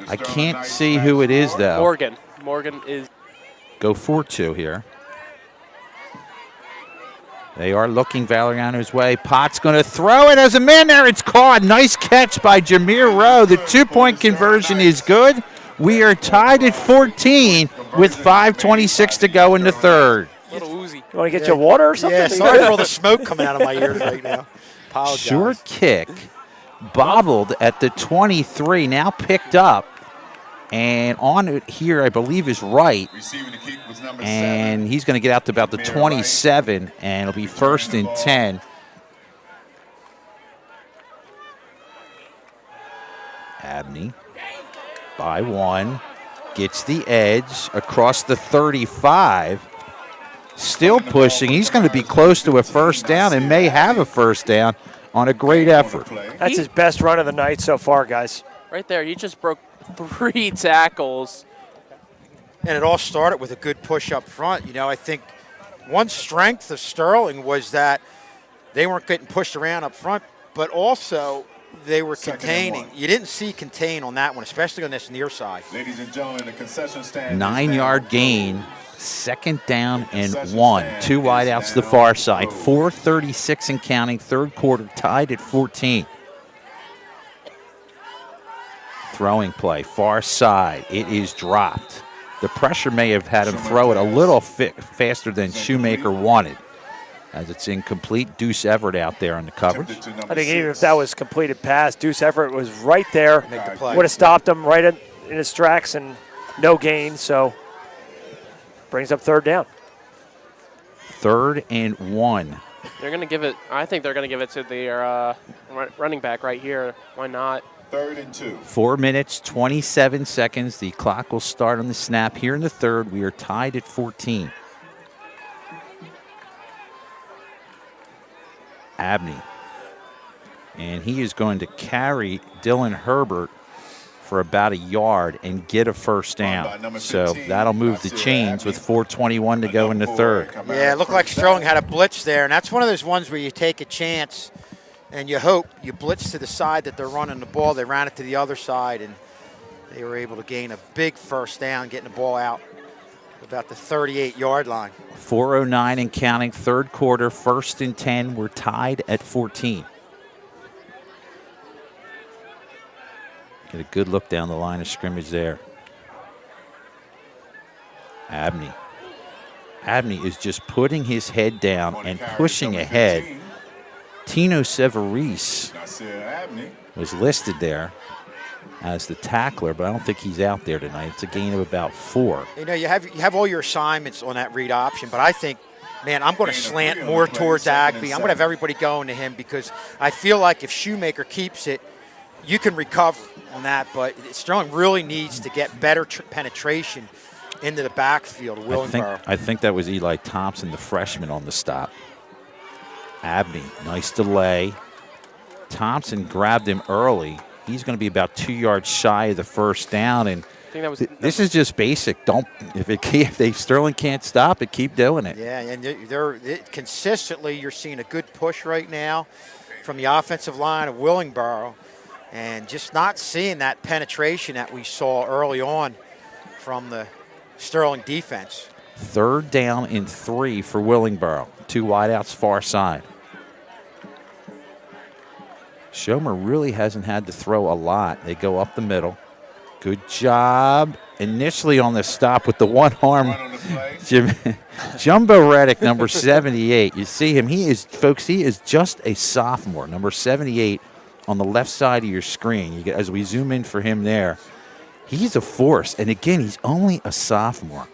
I can't see who it is, though. Morgan is. Go 4-2 here. They are looking Valeriano's way. Potts going to throw it as a man there. It's caught. Nice catch by Jameer Rowe. The 2-point conversion is good. We are tied at 14 with 5:26 to go in the third. Little Uzi. You want to get your water or something? Yeah, sorry for all the smoke coming out of my ears right now. Apologize. Short kick, bobbled at the 23, now picked up. And on it here, I believe, is right. And he's going to get out to about the 27, and it'll be 1st and 10. Abney by 1. Gets the edge across the 35. Still pushing. He's going to be close to a first down and may have a first down on a great effort. That's his best run of the night so far, guys. Right there, he just broke 3 tackles. And it all started with a good push up front. You know, I think one strength of Sterling was that they weren't getting pushed around up front, but also they were containing. You didn't see contain on that one, especially on this near side. Ladies and gentlemen, the concession stand. 9-yard gain. 2nd down and 1. 2 wideouts to the far side. 4:36 and counting. 3rd quarter tied at 14. Throwing play, far side. It is dropped. The pressure may have had him throw it a little faster than Shoemaker wanted, as it's incomplete. Deuce Everett out there on the coverage. I think even if that was completed pass, Deuce Everett was right there. Make the play. Would have stopped him right in his tracks and no gain. So brings up 3rd down. 3rd and 1. They're going to give it. I think they're going to give it to their running back right here. Why not? 3rd and 2. 4 minutes, 27 seconds. The clock will start on the snap here in the 3rd. We are tied at 14. Abney. And he is going to carry Dylan Herbert for about a yard and get a 1st down. So that'll move the chains with 4:21 to go in the 3rd. Yeah, it looked like Sterling had a blitz there, and that's one of those ones where you take a chance and you hope. You blitz to the side that they're running the ball. They ran it to the other side, and they were able to gain a big 1st down, getting the ball out about the 38-yard line. 4:09 and counting, 3rd quarter, 1st and 10. We're tied at 14. Get a good look down the line of scrimmage there. Abney. Abney is just putting his head down and pushing ahead. Tino Severis was listed there as the tackler, but I don't think he's out there tonight. It's a gain of about 4. You know, you have all your assignments on that read option, but I think, man, I'm going to slant more towards Agby. I'm going to have everybody going to him because I feel like if Shoemaker keeps it, you can recover on that, but Sterling really needs to get better penetration into the backfield of Willingboro. I think that was Eli Thompson, the freshman, on the stop. Abney, nice delay. Thompson grabbed him early. He's going to be about 2 yards shy of the 1st down, and this is just basic. Don't if Sterling can't stop it, keep doing it. Yeah, and they're consistently you're seeing a good push right now from the offensive line of Willingboro, and just not seeing that penetration that we saw early on from the Sterling defense. 3rd down and 3 for Willingboro. 2 wideouts far side. Schomer really hasn't had to throw a lot. They go up the middle. Good job initially on the stop with the one arm. Jumbo Reddick, number 78. You see him. He is, folks, he is just a sophomore. Number 78 on the left side of your screen. As we zoom in for him there, he's a force. And again, he's only a sophomore.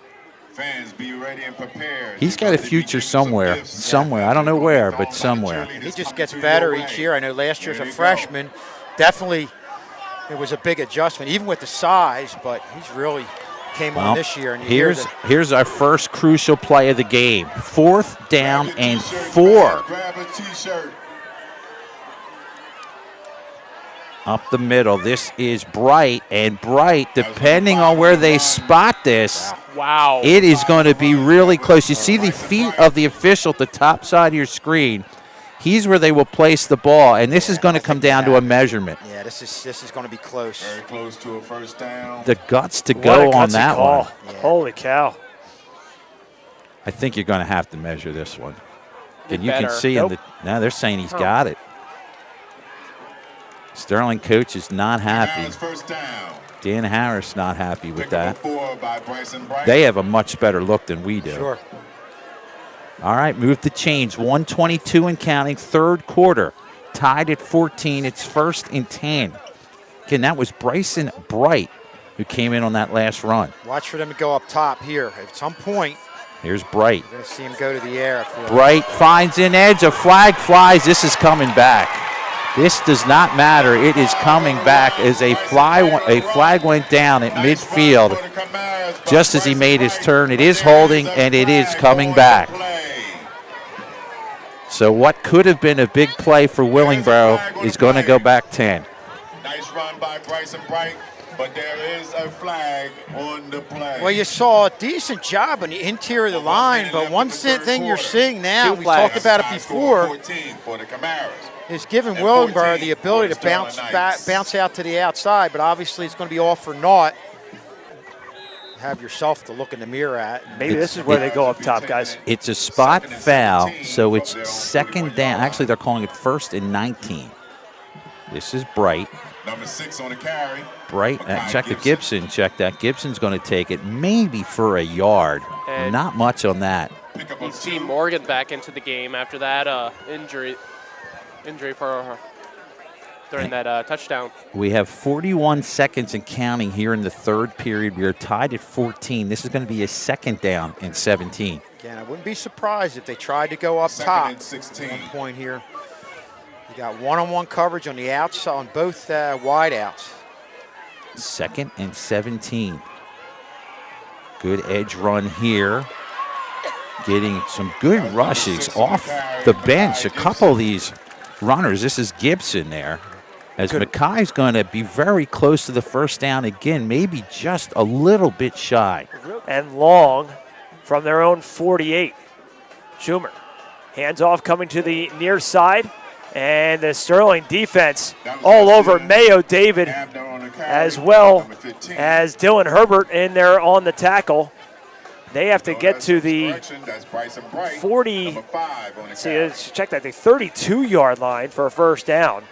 Fans, be ready and prepared. He's got a future somewhere. I don't know where, but somewhere. He just gets better each year. I know last year as a freshman, definitely it was a big adjustment, even with the size, but he's really came on this year. And here's our first crucial play of the game. 4th down and 4. Grab a T-shirt. Up the middle. This is Bright, and Bright, depending on where they spot this, wow, it is going to be really close. You see the feet of the official at the top side of your screen. He's where they will place the ball, and this is going to come down to a measurement. Yeah, this is going to be close. Very close to a 1st down. The guts to go on that one. Yeah. Holy cow. I think you're going to have to measure this one. And you better. can see now they're saying he's got it. Sterling coach is not happy. Dan Harris not happy with that. They have a much better look than we do. Sure. All right, move the chains. 1:22 and counting, 3rd quarter. Tied at 14. It's 1st and 10. Again, that was Bryson Bright who came in on that last run. Watch for them to go up top here. At some point, here's Bright. you're going to see him go to the air. Bright finds an edge. A flag flies. This is coming back. This does not matter. It is coming back as a flag went down at midfield just as he made his turn. It is holding, and it is coming back. So what could have been a big play for Willingboro is going to go back 10. Nice run by Bryson Bright, but there is a flag on the play. Well, you saw a decent job on the interior of the line, but one thing you're seeing now, we talked about it before, is giving Willingboro the ability to bounce out to the outside, but obviously it's going to be all for naught. have yourself to look in the mirror at. Maybe this is where they go up top, guys. It's a spot foul, so it's second down. Actually, they're calling it 1st and 19. This is Bright. Number 6 on the carry. Bright, check the Gibson. Check that. Gibson's going to take it maybe for a yard. And not much on that. You see Morgan back into the game after that injury for her during that touchdown. We have 41 seconds and counting here in the third period. We are tied at 14. This is going to be a second down and 17. Again, I wouldn't be surprised if they tried to go up top at one point here. You got one-on-one coverage on the outside on both wide outs. 2nd and 17. Good edge run here. Getting some good rushes off the bench. A couple of these runners. This is Gibson there. As Mackay's going to be very close to the first down again, maybe just a little bit shy. And long from their own 48. Schumer, hands off coming to the near side. And the Sterling defense all over Mayo David, as well as Dylan Herbert in there on the tackle. They have to get to the 40, let's check that, the 32-yard line for a first down.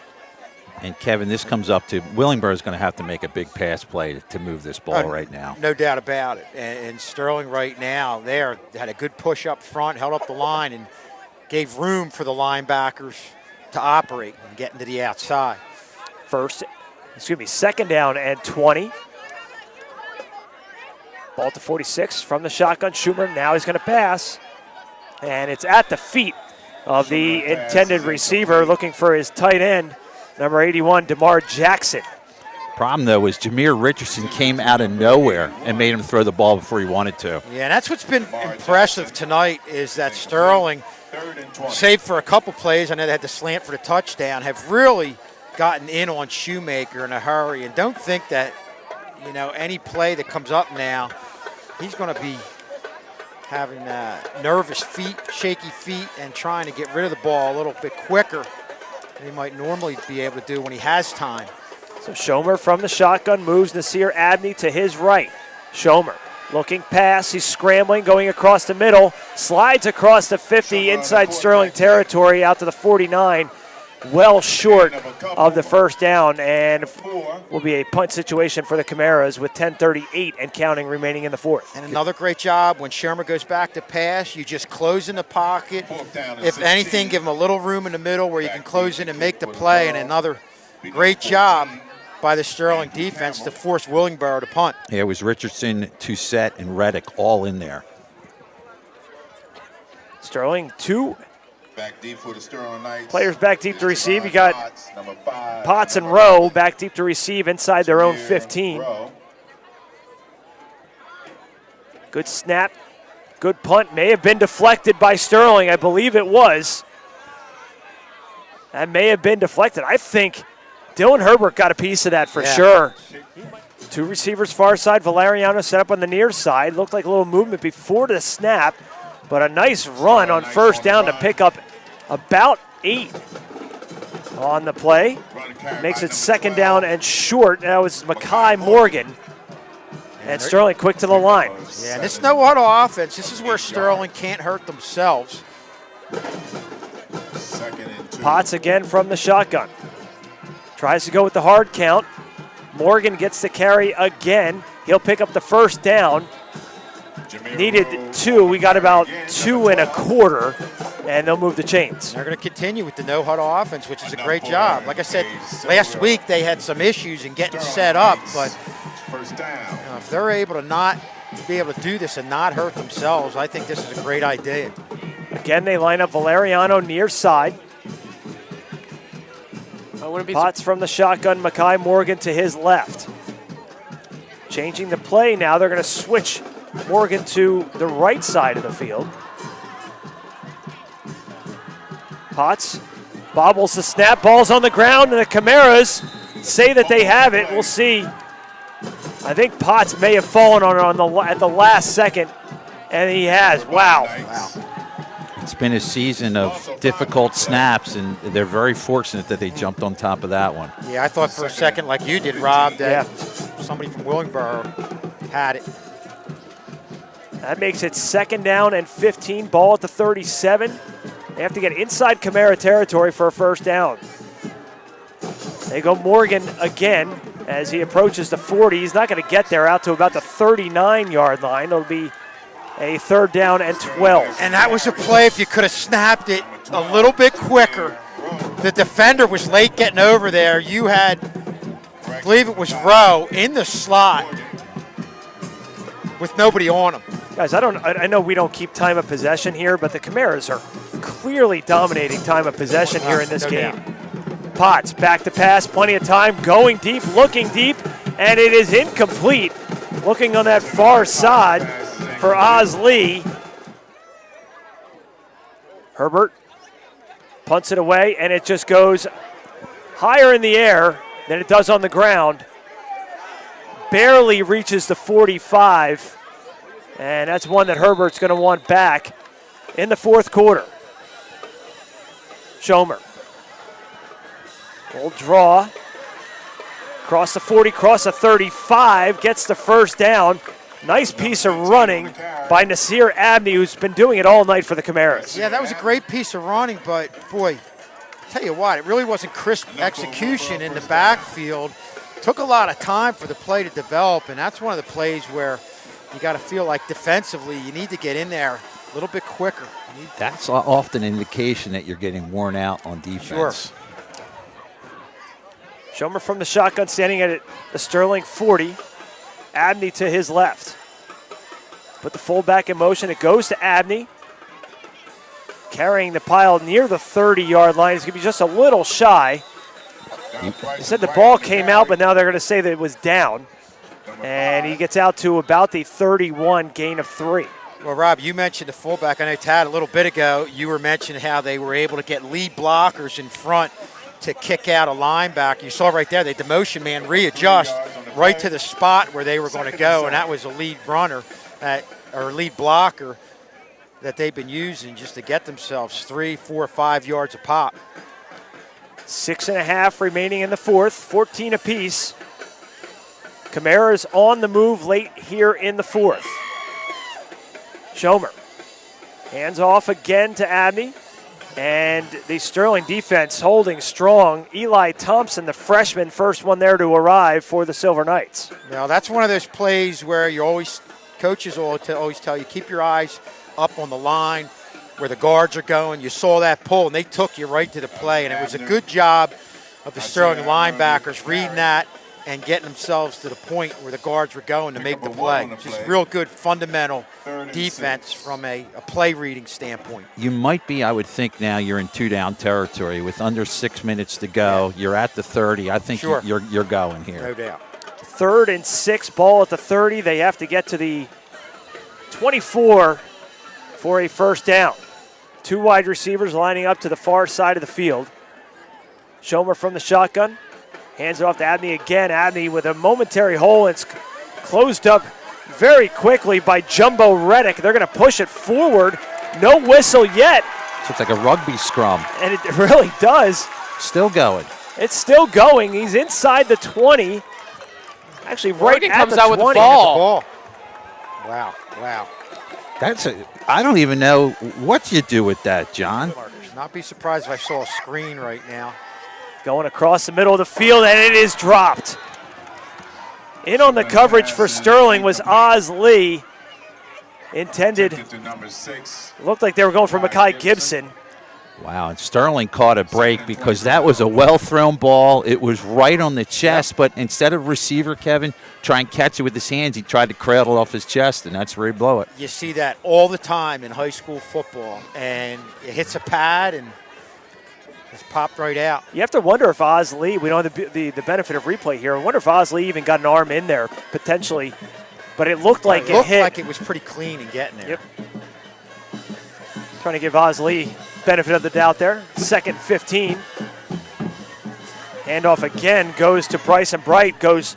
And, Kevin, this comes up to Willingboro is going to have to make a big pass play to move this ball right now. No doubt about it. And Sterling right now there had a good push up front, held up the line, and gave room for the linebackers to operate and get into the outside. Second down and 20. Ball to 46 from the shotgun. Schumer, now he's going to pass. And it's at the feet of the intended receiver, looking for his tight end, number 81, DeMar Jackson. Problem, though, was Jameer Richardson came out of nowhere and made him throw the ball before he wanted to. Yeah, and that's what's been impressive tonight is that Sterling, save for a couple plays, I know they had to slant for the touchdown, have really gotten in on Shoemaker in a hurry. And don't think that, any play that comes up now, he's going to be having nervous feet, shaky feet, and trying to get rid of the ball a little bit quicker than he might normally be able to do when he has time. So Schomer from the shotgun moves Nasir Abney to his right. Schomer looking pass, he's scrambling, going across the middle, slides across the 50 inside Sterling territory out to the 49, well short of the first down, and will be a punt situation for the Camaras with 10:38 and counting remaining in the fourth. And another great job when Shermer goes back to pass, you just close in the pocket. If anything, give him a little room in the middle where you can close in and make the play, and another great job by the Sterling defense to force Willingboro to punt. Yeah, it was Richardson, Toussaint, and Reddick all in there. Sterling, two back deep for the Sterling Knights. Players back deep to receive. You got Potts and Rowe back deep to receive inside their own 15. Good snap, good punt. May have been deflected by Sterling. I believe it was. That may have been deflected. I think Dylan Herbert got a piece of that for sure. Two receivers far side. Valeriano set up on the near side. Looked like a little movement before the snap, but a nice run on first down to pick up about 8 on the play. Makes it second down and short. That was Mackay Morgan. And Sterling quick to the line. Yeah, this is no auto offense. This is where Sterling can't hurt themselves. Potts again from the shotgun. Tries to go with the hard count. Morgan gets the carry again. He'll pick up the first down. Needed 2. We got about 2 1/4, and they'll move the chains. They're going to continue with the no-huddle offense, which is a great job. Like I said, last week they had some issues in getting set up, but if they're able to not be able to do this and not hurt themselves, I think this is a great idea. Again, they line up Valeriano near side. Potts from the shotgun, Mackay Morgan to his left. Changing the play now, they're going to switch Morgan to the right side of the field. Potts bobbles the snap, ball's on the ground, and the Camaras say that they have it. We'll see. I think Potts may have fallen on it at the last second, and he has. Wow. It's been a season of difficult snaps, and they're very fortunate that they jumped on top of that one. Yeah, I thought for a second, like you did, Rob, that somebody from Willingboro had it. That makes it 2nd down and 15, ball at the 37. They have to get inside Camara territory for a 1st down. They go Morgan again as he approaches the 40. He's not going to get there, out to about the 39-yard line. It'll be a 3rd down and 12. And that was a play if you could have snapped it a little bit quicker. The defender was late getting over there. You had, I believe it was Rowe, in the slot with nobody on him. Guys, I know we don't keep time of possession here, but the Camaras are clearly dominating time of possession here in this game. Potts back to pass, plenty of time, going deep, looking deep, and it is incomplete. Looking on that far side for Oz Lee. Herbert punts it away, and it just goes higher in the air than it does on the ground. Barely reaches the 45, and that's one that Herbert's going to want back in the 4th quarter. Schomer. Full draw. Cross the 40, cross the 35, gets the 1st down. Nice piece of running by Nasir Abney, who's been doing it all night for the Camaras. Yeah, that was a great piece of running, but boy, I'll tell you what, it really wasn't crisp execution in the backfield. Took a lot of time for the play to develop, and that's one of the plays where you got to feel like defensively you need to get in there a little bit quicker. That's often an indication that you're getting worn out on defense. Sure. Schomer from the shotgun, standing at the Sterling 40. Abney to his left. Put the fullback in motion. It goes to Abney. Carrying the pile near the 30-yard line. He's going to be just a little shy. They said the ball came out, but now they're going to say that it was down. And he gets out to about the 31, gain of 3. Well, Rob, you mentioned the fullback. I know, Tad, a little bit ago, you were mentioning how they were able to get lead blockers in front to kick out a linebacker. You saw right there, the motion man readjust right to the spot where they were going to go, and that was a lead runner or lead blocker that they've been using just to get themselves 3, 4, 5 yards a pop. 6.5 remaining in the 4th, 14 apiece. Camara's on the move late here in the 4th. Schomer hands off again to Abney. And the Sterling defense holding strong. Eli Thompson, the freshman, first one there to arrive for the Silver Knights. Now, that's one of those plays where coaches will always tell you, keep your eyes up on the line where the guards are going. You saw that pull, and they took you right to the play. And it was a good job of the Sterling linebackers reading that and getting themselves to the point where the guards were going to make the play. Just real good fundamental defense from a play reading standpoint. You might be, I would think now you're in 2-down territory with under 6 minutes to go. Yeah. You're at the 30. I think sure. you're going here. No doubt. 3rd and 6, ball at the 30. They have to get to the 24 for a 1st down. 2 wide receivers lining up to the far side of the field. Schomer from the shotgun. Hands it off to Abney again. Abney with a momentary hole. It's closed up very quickly by Jumbo Reddick. They're going to push it forward. No whistle yet. So it's like a rugby scrum. And it really does. Still going. It's still going. He's inside the 20. Actually, right Morgan at comes the out with 20. the ball. Wow. I don't even know what you do with that, John. Not be surprised if I saw a screen right now. Going across the middle of the field, and it is dropped. In on the coverage for Sterling was Oz Lee. Intended. Looked like they were going for Mekhi Gibson. Wow, and Sterling caught a break because that was a well-thrown ball. It was right on the chest, but instead of receiver, Kevin, try and catch it with his hands, he tried to cradle it off his chest, and that's where he blew it. You see that all the time in high school football, and it hits a pad and it's popped right out. You have to wonder if Oz Lee, we don't have the benefit of replay here, I wonder if Oz Lee even got an arm in there, potentially. But it looked like it hit. Like it was pretty clean in getting there. Yep. Trying to give Oz Lee benefit of the doubt there. 2nd and 15. Handoff again goes to Bryson Bright, goes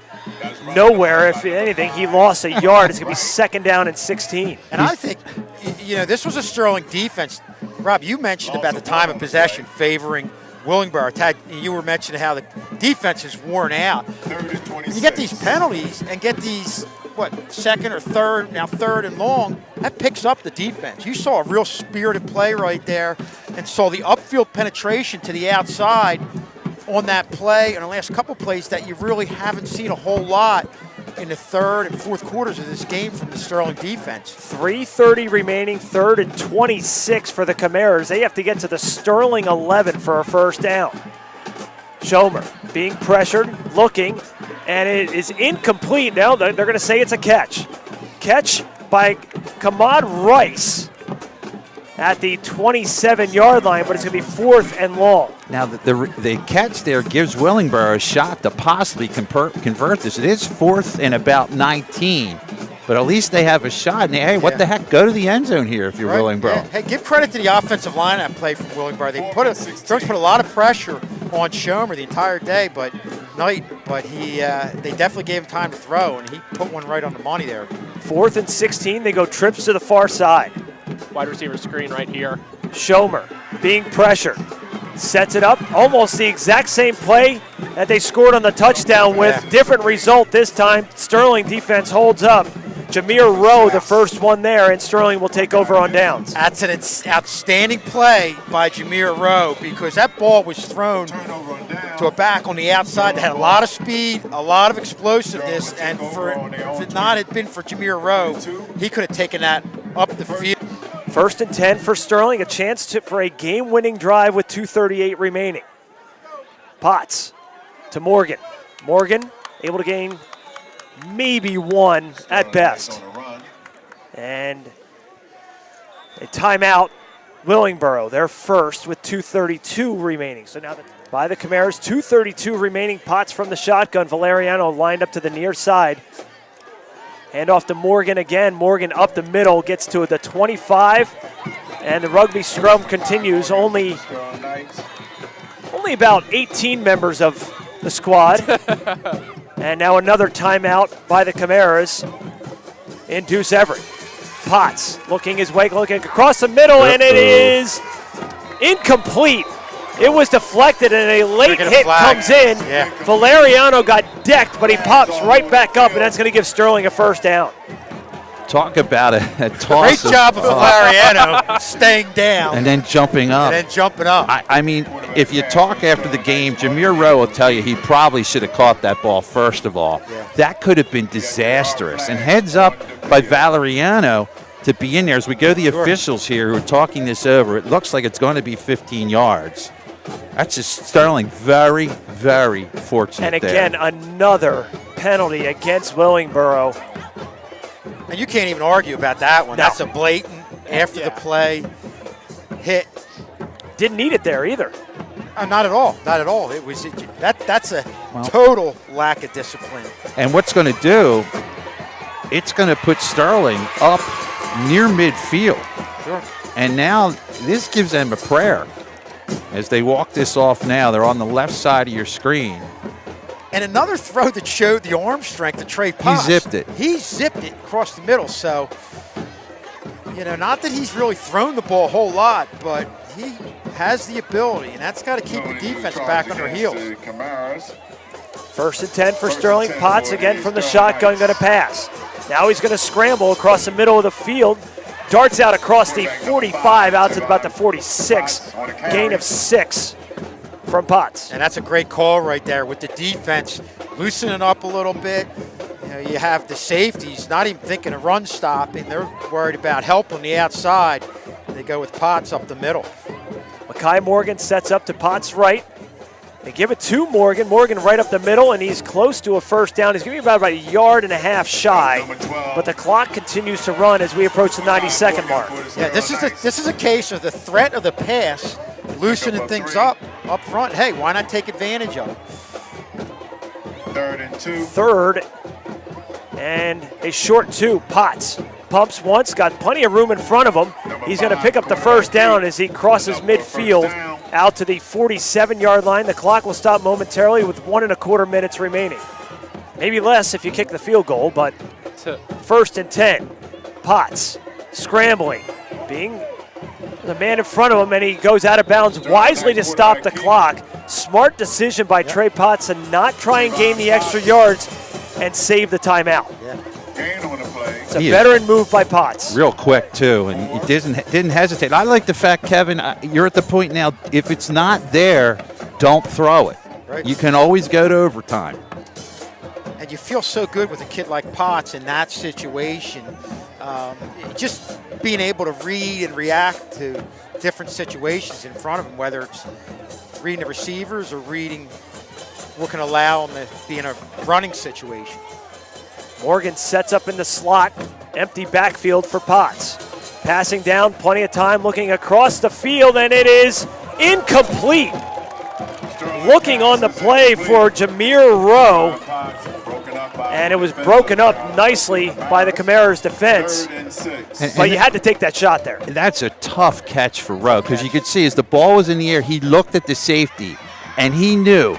nowhere. If anything, he lost a yard. It's going to be 2nd down and 16. And I think, this was a Sterling defense. Rob, you mentioned about the time of possession favoring Willingboro. Tad, you were mentioning how the defense is worn out. You get these penalties and get these second or third, now third and long, that picks up the defense. You saw a real spirited play right there and saw the upfield penetration to the outside on that play and the last couple plays that you really haven't seen a whole lot in the third and fourth quarters of this game from the Sterling defense. 3:30 remaining, 3rd and 26 for the Camaras. They have to get to the Sterling 11 for a first down. Schomer being pressured, looking, and it is incomplete. Now they're going to say it's a catch. Catch by Kamad Rice at the 27-yard line, but it's going to be 4th and long. Now, the catch there gives Willingboro a shot to possibly convert this. It is 4th and about 19, but at least they have a shot. And, hey, what the heck? Go to the end zone here if you're Willingboro. Yeah. Hey, give credit to the offensive line that play from Willingboro. They put a lot of pressure on Schomer the entire day, but they definitely gave him time to throw, and he put one right on the money there. 4th and 16, they go trips to the far side. Wide receiver screen right here. Schomer being pressured. Sets it up. Almost the exact same play that they scored on the touchdown with. Yeah. Different result this time. Sterling defense holds up. Jameer Rowe, the first one there, and Sterling will take over on downs. That's an outstanding play by Jameer Rowe because that ball was thrown to a back on the outside that had a lot of speed, a lot of explosiveness, and if it not had been for Jameer Rowe, he could have taken that up the field. 1st and 10 for Sterling, a chance for a game-winning drive with 2:38 remaining. Potts to Morgan. Morgan able to gain maybe 1 at best. And a timeout, Willingboro, their first with 2:32 remaining. So now by the Camaras, 2:32 remaining. Potts from the shotgun. Valeriano lined up to the near side. Hand off to Morgan again. Morgan up the middle, gets to the 25, and the rugby scrum continues. Only about 18 members of the squad. And now another timeout by the Camaras in Deuce Everett. Potts looking his way, looking across the middle, and it is incomplete. It was deflected, and a late hit comes in. Yeah. Valeriano got decked, but he pops right back up, and that's going to give Sterling a first down. Talk about a toss. Great job of Valeriano staying down and then jumping up. and then jumping up. I mean, if you talk after the game, Jameer Rowe will tell you he probably should have caught that ball first of all. Yeah. That could have been disastrous. And heads up by Valeriano to be in there. As we go to the officials here who are talking this over, it looks like it's going to be 15 yards. That's just Sterling very, very fortunate. And again, there. another penalty against Willingboro. And you can't even argue about that one. No. That's a blatant, after the play, hit. Didn't need it there either. Not at all. Not at all. That's a total lack of discipline. And what's going to do, it's going to put Sterling up near midfield. Sure. And now this gives them a prayer. As they walk this off now, they're on the left side of your screen. And another throw that showed the arm strength of Trey Potts. He zipped it. He zipped it across the middle. So, not that he's really thrown the ball a whole lot, but he has the ability, and that's got to keep the defense back on their heels. 1st and 10 for Sterling. Potts again from the shotgun, going to pass. Now he's going to scramble across the middle of the field. Darts out across the 45, out to about the 46. Gain of 6 from Potts. And that's a great call right there with the defense loosening up a little bit. You have the safeties not even thinking of run stopping. They're worried about help on the outside. They go with Potts up the middle. Makai Morgan sets up to Potts right. They give it to Morgan. Morgan right up the middle, and he's close to a first down. He's going to be about a yard and a half shy, but the clock continues to run as we approach the 90-second mark. Yeah, this is a case of the threat of the pass loosening things up front. Hey, why not take advantage of it? 3rd and 2. 3rd and a short 2. Potts pumps once, got plenty of room in front of him. He's going to pick up the first down as he crosses midfield out to the 47-yard line. The clock will stop momentarily with 1.25 minutes remaining. Maybe less if you kick the field goal, but 1st and 10. Potts scrambling, being the man in front of him, and he goes out of bounds wisely to stop the clock. Smart decision by Trey Potts to not try and gain the extra yards and save the timeout. Yeah. It's a veteran move by Potts. Real quick, too, and he didn't hesitate. I like the fact, Kevin, you're at the point now, if it's not there, don't throw it. Right. You can always go to overtime. And you feel so good with a kid like Potts in that situation. Just being able to read and react to different situations in front of him, whether it's reading the receivers or reading what can allow him to be in a running situation. Morgan sets up in the slot, empty backfield for Potts. Passing down, plenty of time, looking across the field, and it is incomplete. Looking on the play for Jameer Rowe, and it was broken up nicely by the Camara's defense. But you had to take that shot there. That's a tough catch for Rowe, because you could see as the ball was in the air, he looked at the safety, and he knew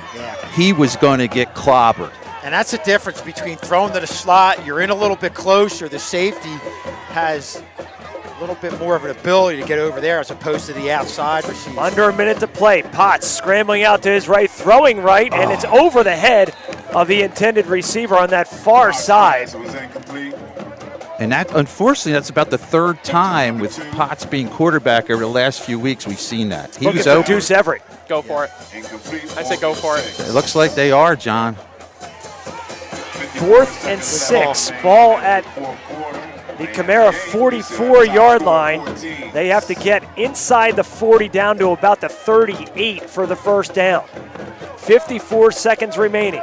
he was going to get clobbered. And that's the difference between throwing to the slot, you're in a little bit closer, the safety has a little bit more of an ability to get over there as opposed to the outside receiver. Under a minute to play. Potts scrambling out to his right, throwing right, and it's over the head of the intended receiver on that far side. And that, unfortunately, that's about the third time with Potts being quarterback over the last few weeks we've seen that. He was open. Deuce Everett. Go for it. I say go for it. It looks like they are, John. 4th and 6. Ball at the Camara 44-yard line. They have to get inside the 40 down to about the 38 for the first down. 54 seconds remaining.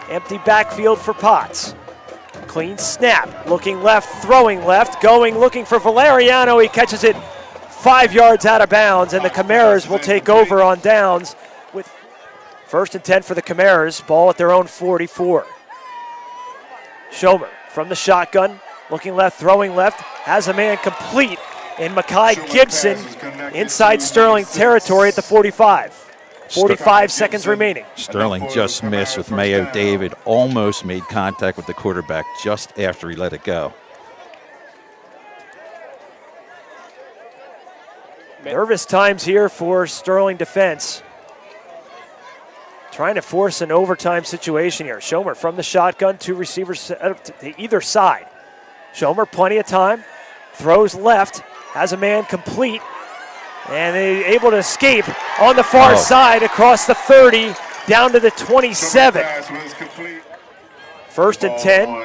Empty backfield for Potts. Clean snap. Looking left, throwing left, going, looking for Valeriano. He catches it 5 yards out of bounds, and the Camaras will take over on downs with 1st and 10 for the Camaras. Ball at their own 44. Schomer from the shotgun, looking left, throwing left, has a man complete in Makai Gibson inside Sterling territory at the 45. 45 seconds remaining. Sterling just missed with Mayo David, almost made contact with the quarterback just after he let it go. Nervous times here for Sterling defense. Trying to force an overtime situation here. Schomer from the shotgun, 2 receivers to either side. Schomer, plenty of time, throws left, has a man complete, and they're able to escape on the far side across the 30 down to the 27. 1st and 10.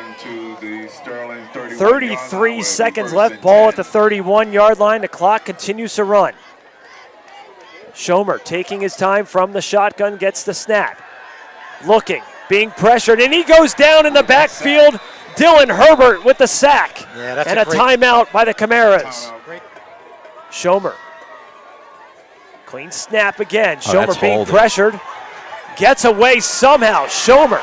33 seconds left, ball at the 31-yard line. The clock continues to run. Schomer taking his time from the shotgun, gets the snap. Looking, being pressured, and he goes down in the backfield. Dylan Herbert with the sack. And a timeout by the Camaras. Schomer. Clean snap again. Schomer being pressured. Gets away somehow. Schomer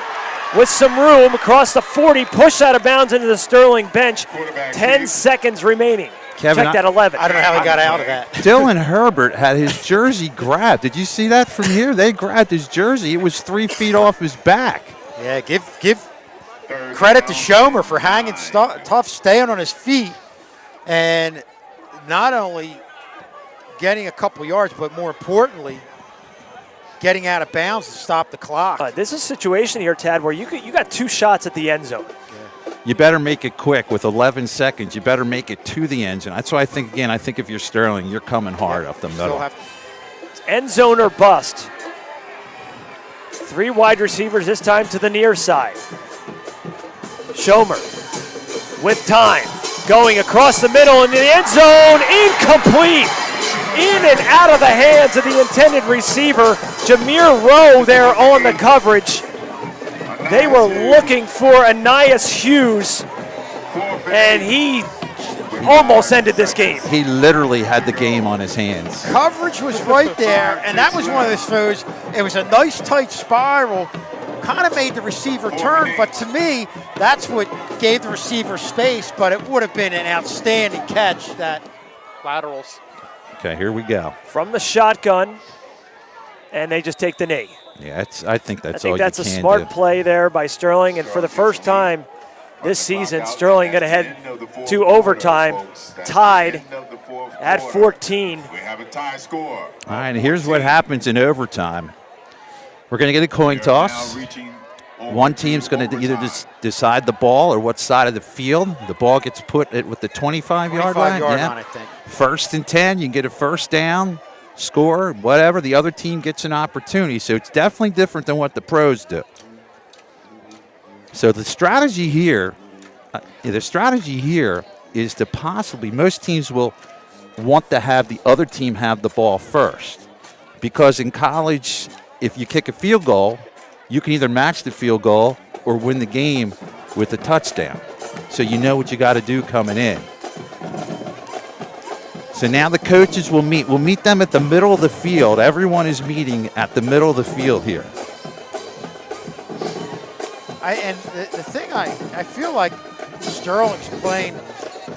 with some room across the 40, pushed out of bounds into the Sterling bench. 10 seconds remaining. Kevin, check that 11. I don't know how he got out of that. Dylan Herbert had his jersey grabbed. Did you see that from here? They grabbed his jersey. It was 3 feet off his back. Yeah, give credit to Schomer for hanging tough, staying on his feet, and not only getting a couple yards, but more importantly, getting out of bounds to stop the clock. This is a situation here, Tad, where you got 2 shots at the end zone. You better make it quick. With 11 seconds, you better make it to the end zone. That's why I think if you're Sterling, you're coming hard up the middle. End zone or bust. 3 wide receivers this time to the near side. Schomer with time, going across the middle in the end zone, incomplete. In and out of the hands of the intended receiver. Jameer Rowe there on the coverage. They were looking for Anais Hughes, and he almost ended this game. He literally had the game on his hands. Coverage was right there, and that was one of those throws. It was a nice tight spiral, kind of made the receiver turn, but to me, that's what gave the receiver space, but it would have been an outstanding catch. That laterals. Okay, here we go. From the shotgun, and they just take the knee. Yeah, I think that's all you can do. I think that's a smart play there by Sterling, and for the first time this season, Sterling going to head to overtime, tied at 14. We have a tie score. All right, and here's what happens in overtime. We're going to get a coin toss. one team's going to either decide the ball or what side of the field. The ball gets put at with the 25-yard line. 25-yard line, I think. 1st and 10, you can get a first down, score, whatever. The other team gets an opportunity. So it's definitely different than what the pros do. So the strategy here is to possibly, most teams will want to have the other team have the ball first. Because in college, if you kick a field goal, you can either match the field goal or win the game with a touchdown. So you know what you got to do coming in. So now the coaches will meet. We'll meet them at the middle of the field. Everyone is meeting at the middle of the field here. The thing I feel like Sterling's playing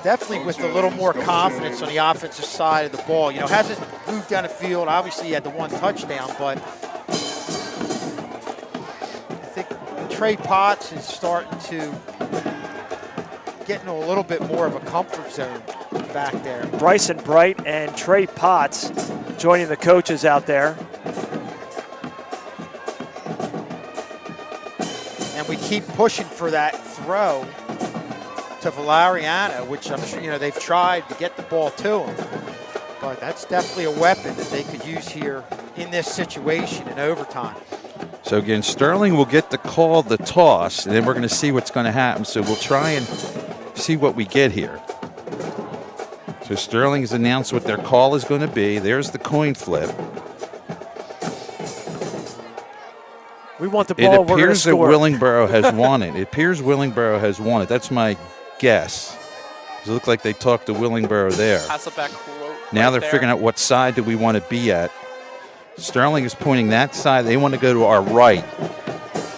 definitely with a little more confidence on the offensive side of the ball. You know, hasn't moved down the field. Obviously, he had the one touchdown, but I think Trey Potts is starting to get into a little bit more of a comfort zone back there. Bryson Bright and Trey Potts joining the coaches out there. And we keep pushing for that throw to Valeriano, which I'm sure, they've tried to get the ball to him. But that's definitely a weapon that they could use here in this situation in overtime. So again, Sterling will get the call, the toss, and then we're going to see what's going to happen. So we'll try and see what we get here. So Sterling has announced what their call is going to be. There's the coin flip. We want the ball. It appears that Willingboro has won it. It appears Willingboro has won it. That's my guess. It looks like they talked to Willingboro there. Pass it back quote Now right they're there. figuring out what side do we want to be at. Sterling is pointing that side. They want to go to our right.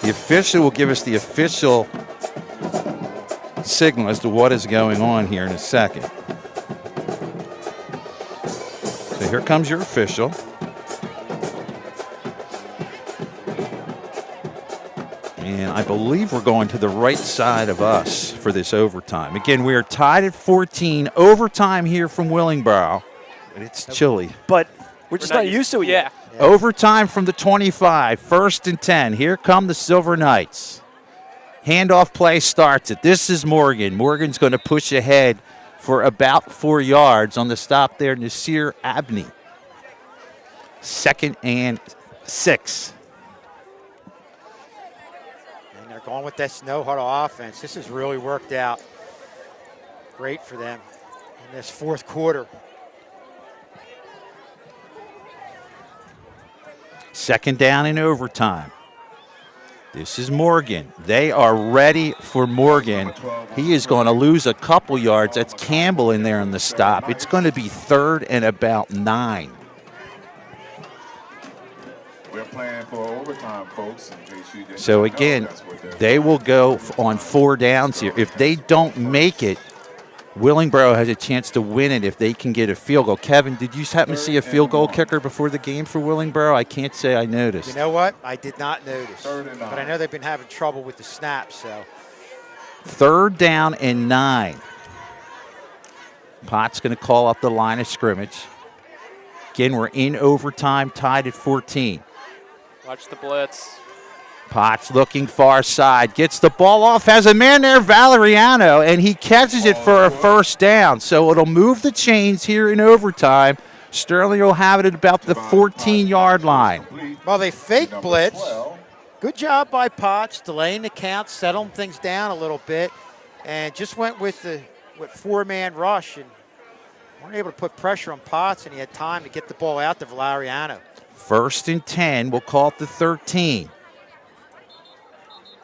The official will give us the official signal as to what is going on here in a second. So here comes your official. And I believe we're going to the right side of us for this overtime. Again, we are tied at 14. Overtime here from Willingboro. And it's chilly. But we're just not used to it yet. Yeah. Overtime from the 25. 1st and 10. Here come the Silver Knights. Handoff play starts it. This is Morgan. Morgan's going to push ahead for about 4 yards on the stop there. Nasir Abney. 2nd and 6. Going with that snow huddle offense. This has really worked out great for them in this fourth quarter. 2nd down in overtime. This is Morgan. They are ready for Morgan. He is going to lose a couple yards. That's Campbell in there on the stop. It's going to be 3rd and about 9. We're playing for overtime, folks. In case you didn't So know, again, that's what they're they will go on 4 downs here. If they don't make it, Willingboro has a chance to win it if they can get a field goal. Kevin, did you happen to see a field goal kicker before the game for Willingboro? I can't say I noticed. You know what? I did not notice. 3rd and 9. But I know they've been having trouble with the snaps, so. 3rd down and 9. Potts going to call up the line of scrimmage. Again, we're in overtime, tied at 14. Watch the blitz. Potts looking far side, gets the ball off, has a man there, Valeriano, and he catches it for a 1st down. So it'll move the chains here in overtime. Sterling will have it at about the 14-yard line. Well, they fake blitz. Good job by Potts, delaying the count, settling things down a little bit, and just went with the 4-man rush and weren't able to put pressure on Potts, and he had time to get the ball out to Valeriano. 1st and 10, we'll call it the 13.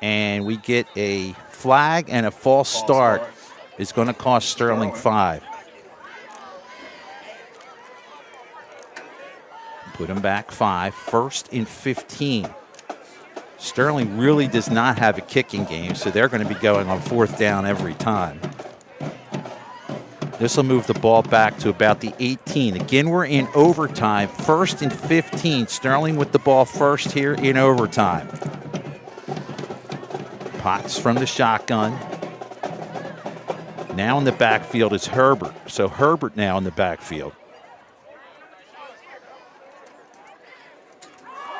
And we get a flag and a false start. It's going to cost Sterling 5. Put him back 5. 1st and 15. Sterling really does not have a kicking game, so they're going to be going on 4th down every time. This will move the ball back to about the 18. Again, we're in overtime. 1st and 15. Sterling with the ball first here in overtime. Potts from the shotgun. Now in the backfield is Herbert. So Herbert now in the backfield.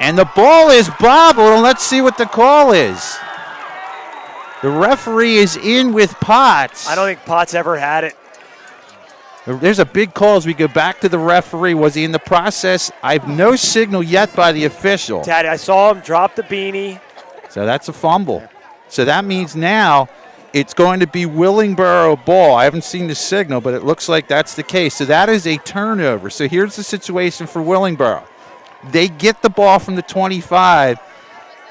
And the ball is bobbled, and let's see what the call is. The referee is in with Potts. I don't think Potts ever had it. There's a big call as we go back to the referee. Was he in the process? I have no signal yet by the official. Taddy, I saw him drop the beanie. So that's a fumble. So that means now it's going to be Willingboro ball. I haven't seen the signal, but it looks like that's the case. So that is a turnover. So here's the situation for Willingboro. They get the ball from the 25.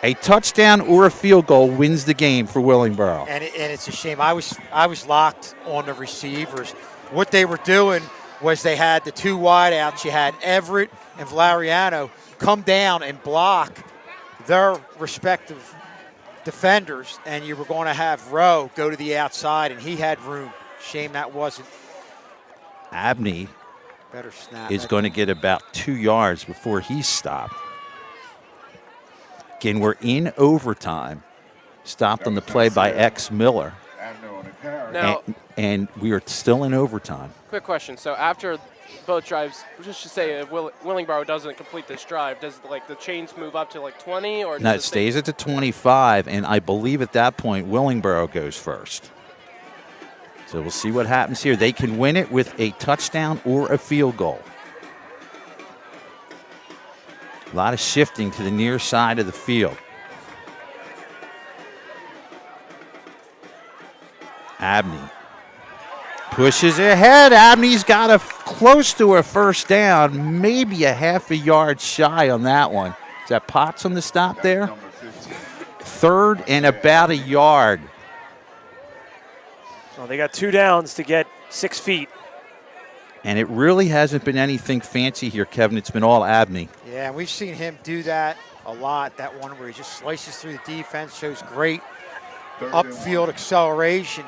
A touchdown or a field goal wins the game for Willingboro. And it's a shame. I was locked on the receivers. What they were doing was they had the two wideouts. You had Everett and Valeriano come down and block their respective defenders, and you were going to have Rowe go to the outside, and he had room. Shame that wasn't. Abney Better snap. is going to get about 2 yards before he's stopped. Again, we're in overtime. Stopped on the play by X Miller. Now, And we are still in overtime. quick question. So after both drives, just to say if Willingboro doesn't complete this drive, does like the chains move up to like 20 or? No, does it stays at the 25, and I believe at that point Willingboro goes first. So we'll see what happens here. They can win it with a touchdown or a field goal. A lot of shifting to the near side of the field. Abney pushes ahead. Abney's got close to a first down, maybe a half a yard shy on that one. Is that Potts on the stop there? 3rd and about a yard. Well, they got 2 downs to get 6 feet. And it really hasn't been anything fancy here, Kevin. It's been all Abney. Yeah, and we've seen him do that a lot. That one where he just slices through the defense, shows great upfield acceleration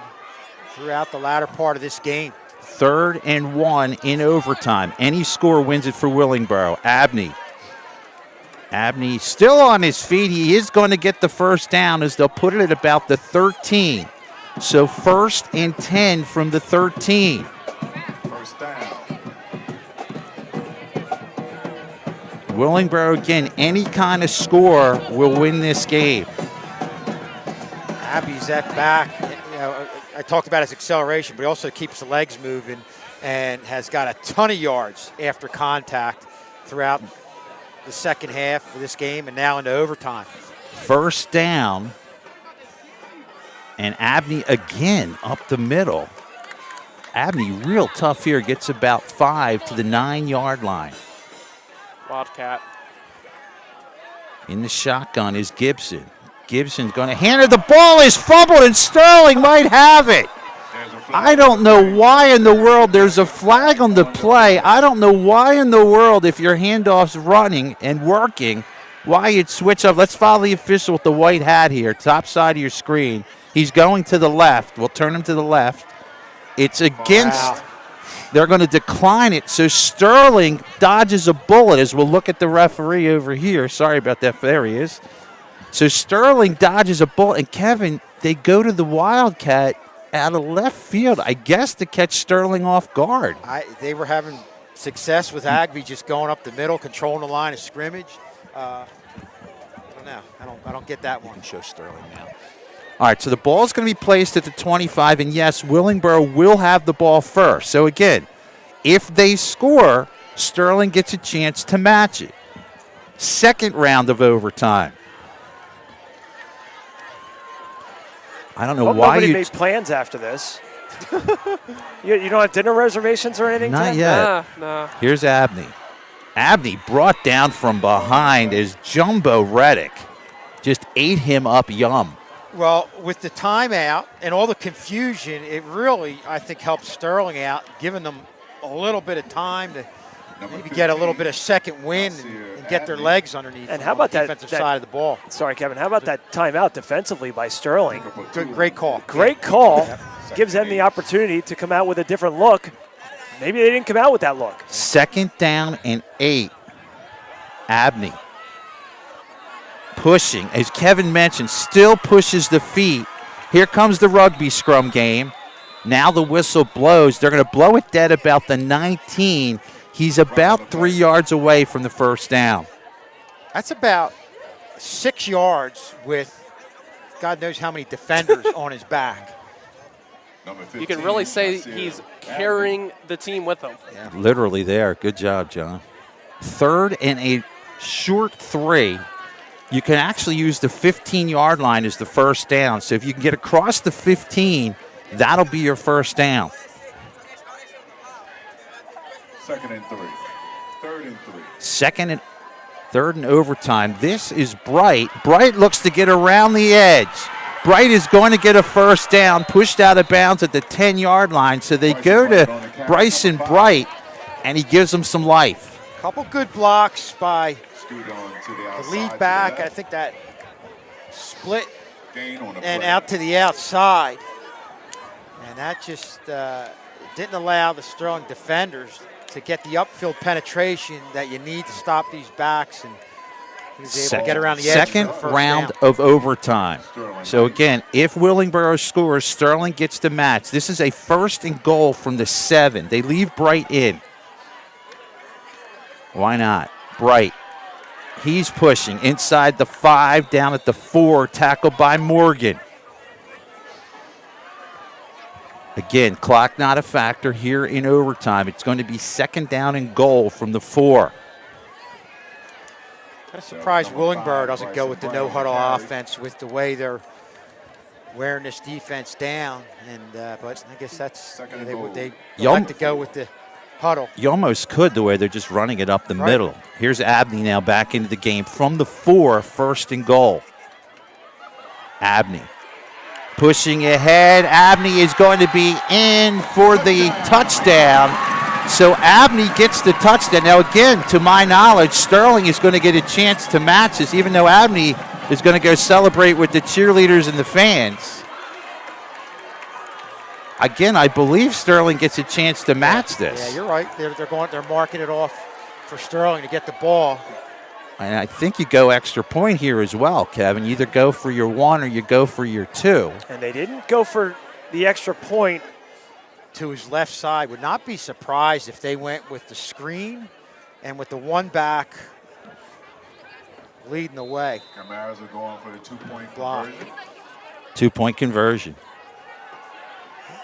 throughout the latter part of this game. 3rd and 1 in overtime. Any score wins it for Willingboro. Abney still on his feet. He is going to get the first down as they'll put it at about the 13. So 1st and 10 from the 13. First down. Willingboro, again, any kind of score will win this game. Abby's at back. You know, I talked about his acceleration, but he also keeps the legs moving and has got a ton of yards after contact throughout the second half of this game and now into overtime. First down. And Abney again up the middle. Abney real tough here. Gets about 5 to the 9-yard line. Wildcat. In the shotgun is Gibson. Gibson's going to hand it. The ball is fumbled, and Sterling might have it. I don't know why in the world there's a flag on the play. I don't know why in the world, if your handoff's running and working, why you'd switch up. Let's follow the official with the white hat here, top side of your screen. He's going to the left. We'll turn him to the left. It's against. Wow. They're going to decline it. So Sterling dodges a bullet as we'll look at the referee over here. Sorry about that. There he is. So Sterling dodges a bullet. And, Kevin, they go to the Wildcat out of left field, I guess, to catch Sterling off guard. They were having success with Agby just going up the middle, controlling the line of scrimmage. I don't know. I don't get that one. Show Sterling now. All right, so the ball is going to be placed at the 25, and yes, Willingboro will have the ball first. So again, if they score, Sterling gets a chance to match it. Second round of overtime. I don't know why nobody you made plans after this. you don't have dinner reservations or anything? Not Ted? yet. Nah. Here's Abney. Abney brought down from behind as Jumbo Reddick just ate him up yum. Well, with the timeout and all the confusion, it really, I think, helped Sterling out, giving them a little bit of time to maybe get a little bit of second wind and get their legs underneath And them how on about the that- defensive that- side of the ball. Sorry, Kevin. How about that timeout defensively by Sterling? Good, great call. Great call. Gives them the opportunity to come out with a different look. Maybe they didn't come out with that look. 2nd down and 8. Abney pushing, as Kevin mentioned, still pushes the feet. Here comes the rugby scrum game. Now the whistle blows. They're going to blow it dead about the 19. He's about 3 yards away from the first down. That's about 6 yards with God knows how many defenders on his back. You can really say he's carrying the team with him. Yeah. Literally there. Good job, John. Third and a short 3. You can actually use the 15-yard line as the first down. So if you can get across the 15, that'll be your first down. Second and 3. Third and 3. Third and overtime. This is Bright. Bright looks to get around the edge. Bright is going to get a first down, pushed out of bounds at the 10-yard line. So they go to Bryson Bright, and he gives them some life. Couple good blocks by the lead back. I think that split and out to the outside. And that just didn't allow the Sterling defenders to get the upfield penetration that you need to stop these backs. And he was able to get around the edge. Second round of overtime. So again, if Willingboro scores, Sterling gets the match. This is a first and goal from the 7. They leave Bright in. Why not? Bright. He's pushing inside the 5, down at the 4, tackled by Morgan. Again, clock not a factor here in overtime. It's going to be second down and goal from the 4. Kind of surprised Willingboro doesn't go with the no-huddle offense with the way they're wearing this defense down. And but I guess that's they like to go with the huddle. You almost could the way they're just running it up the middle. Here's Abney now back into the game from the 4, first and goal. Abney pushing ahead. Abney is going to be in for the touchdown. So Abney gets the touchdown. Now again, to my knowledge, Sterling is going to get a chance to match this, even though Abney is going to go celebrate with the cheerleaders and the fans. Again, I believe Sterling gets a chance to match this. Yeah, you're right. They're marking it off for Sterling to get the ball. And I think you go extra point here as well, Kevin. You either go for your 1 or you go for your 2. And they didn't go for the extra point. To his left side. Would not be surprised if they went with the screen and with the 1 back leading the way. Camaras are going for the 2-point block. 2-point conversion.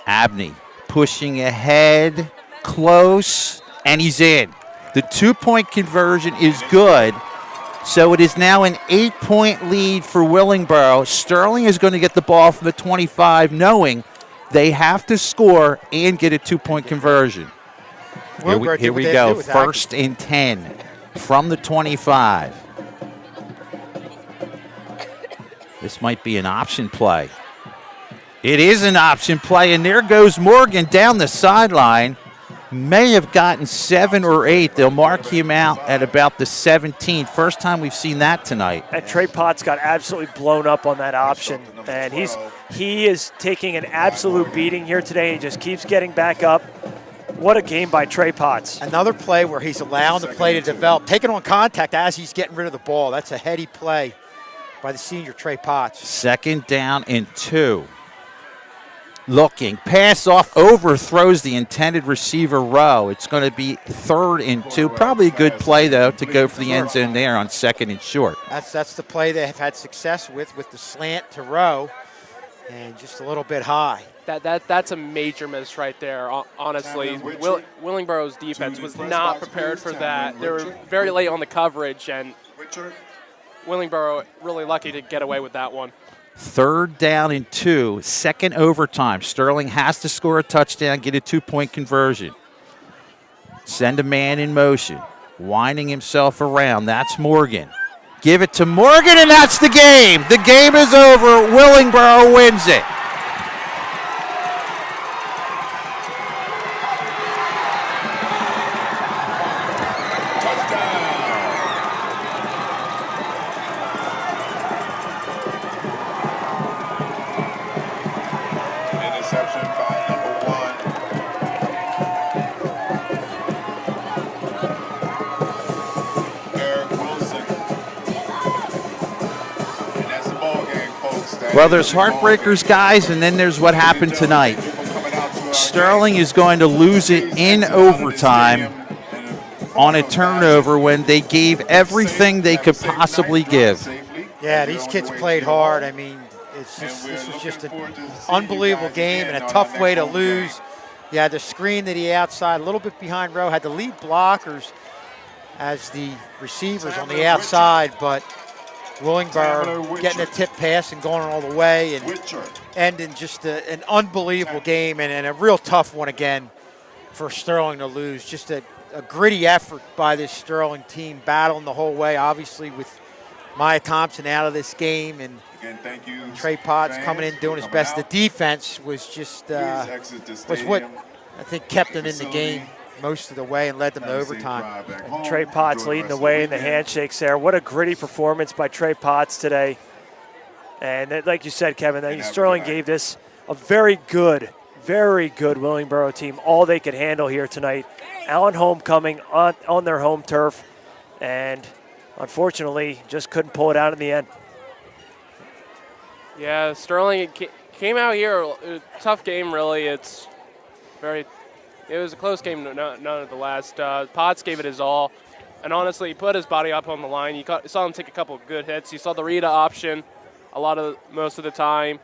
Abney pushing ahead, close, and he's in. The 2-point conversion is good. So it is now an 8-point lead for Willingboro. Sterling is going to get the ball from the 25, knowing they have to score and get a 2-point conversion. Here we go. First and 10 from the 25. This might be an option play. It is an option play, and there goes Morgan down the sideline. May have gotten 7 or 8. They'll mark him out at about the 17. First time we've seen that tonight. And Trey Potts got absolutely blown up on that option. And he is taking an absolute beating here today. He just keeps getting back up. What a game by Trey Potts. Another play where he's allowing the play to develop, taking on contact as he's getting rid of the ball. That's a heady play by the senior Trey Potts. Second down and 2. Looking, pass off, overthrows the intended receiver Rowe. It's going to be 3rd and 2. Probably a good play, though, to go for the end zone there on 2nd and short. That's the play they have had success with the slant to Rowe, and just a little bit high. That's a major miss right there, honestly. Willingboro's defense was not prepared for that. They were very late on the coverage, and Willingboro really lucky to get away with that one. 3rd down and 2, second overtime. Sterling has to score a touchdown, get a 2-point conversion. Send a man in motion, winding himself around. That's Morgan. Give it to Morgan, and that's the game. The game is over. Willingboro wins it. Well, there's heartbreakers, guys, and then there's what happened tonight. Sterling is going to lose it in overtime on a turnover when they gave everything they could possibly give. Yeah, these kids played hard. I mean, This was just an unbelievable game and a tough way to lose. You had the screen to the outside, a little bit behind row, had the lead blockers as the receivers on the outside, but Willingboro getting a tip pass and going all the way and ending just an unbelievable game and a real tough one again for Sterling to lose. Just a gritty effort by this Sterling team, battling the whole way, obviously with Maya Thompson out of this game and Trey Potts coming in doing his best. The defense was just was what I think kept them in the game most of the way and led them to overtime. And Trey Potts leading the way in the handshakes there. What a gritty performance by Trey Potts today. And like you said, Kevin, Sterling gave this a very good Willingboro team, all they could handle here tonight. Allen homecoming on their home turf, and unfortunately just couldn't pull it out in the end. Yeah, Sterling came out here, a tough game really. It was a close game, none of the last. Potts gave it his all, and honestly, he put his body up on the line. You saw him take a couple of good hits. You saw the Rita option most of the time.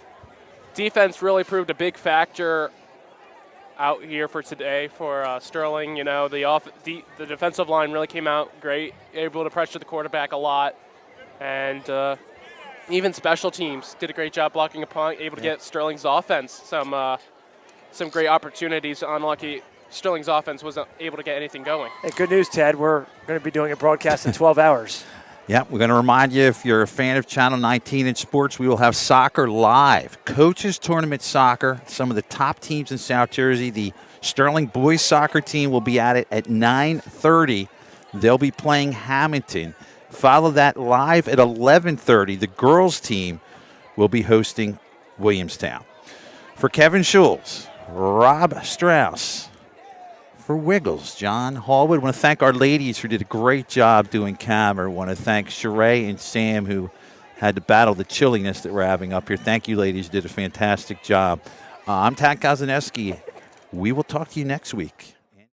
Defense really proved a big factor out here for today for Sterling. You know, the defensive line really came out great, able to pressure the quarterback a lot, and even special teams did a great job blocking a punt, able to get Sterling's offense some great opportunities. Unlucky, Sterling's offense wasn't able to get anything going. Hey, good news, Ted. We're going to be doing a broadcast in 12 hours. Yeah, we're going to remind you, if you're a fan of Channel 19 in sports, we will have soccer live. Coaches Tournament Soccer, some of the top teams in South Jersey. The Sterling boys soccer team will be at it at 9:30. They'll be playing Hamilton. Follow that live at 11:30. The girls team will be hosting Williamstown. For Kevin Schulz, Rob Strauss, for Wiggles, John Hallwood. I want to thank our ladies who did a great job doing camera. I want to thank Sheree and Sam who had to battle the chilliness that we're having up here. Thank you, ladies. You did a fantastic job. I'm Tad Kozaneski. We will talk to you next week.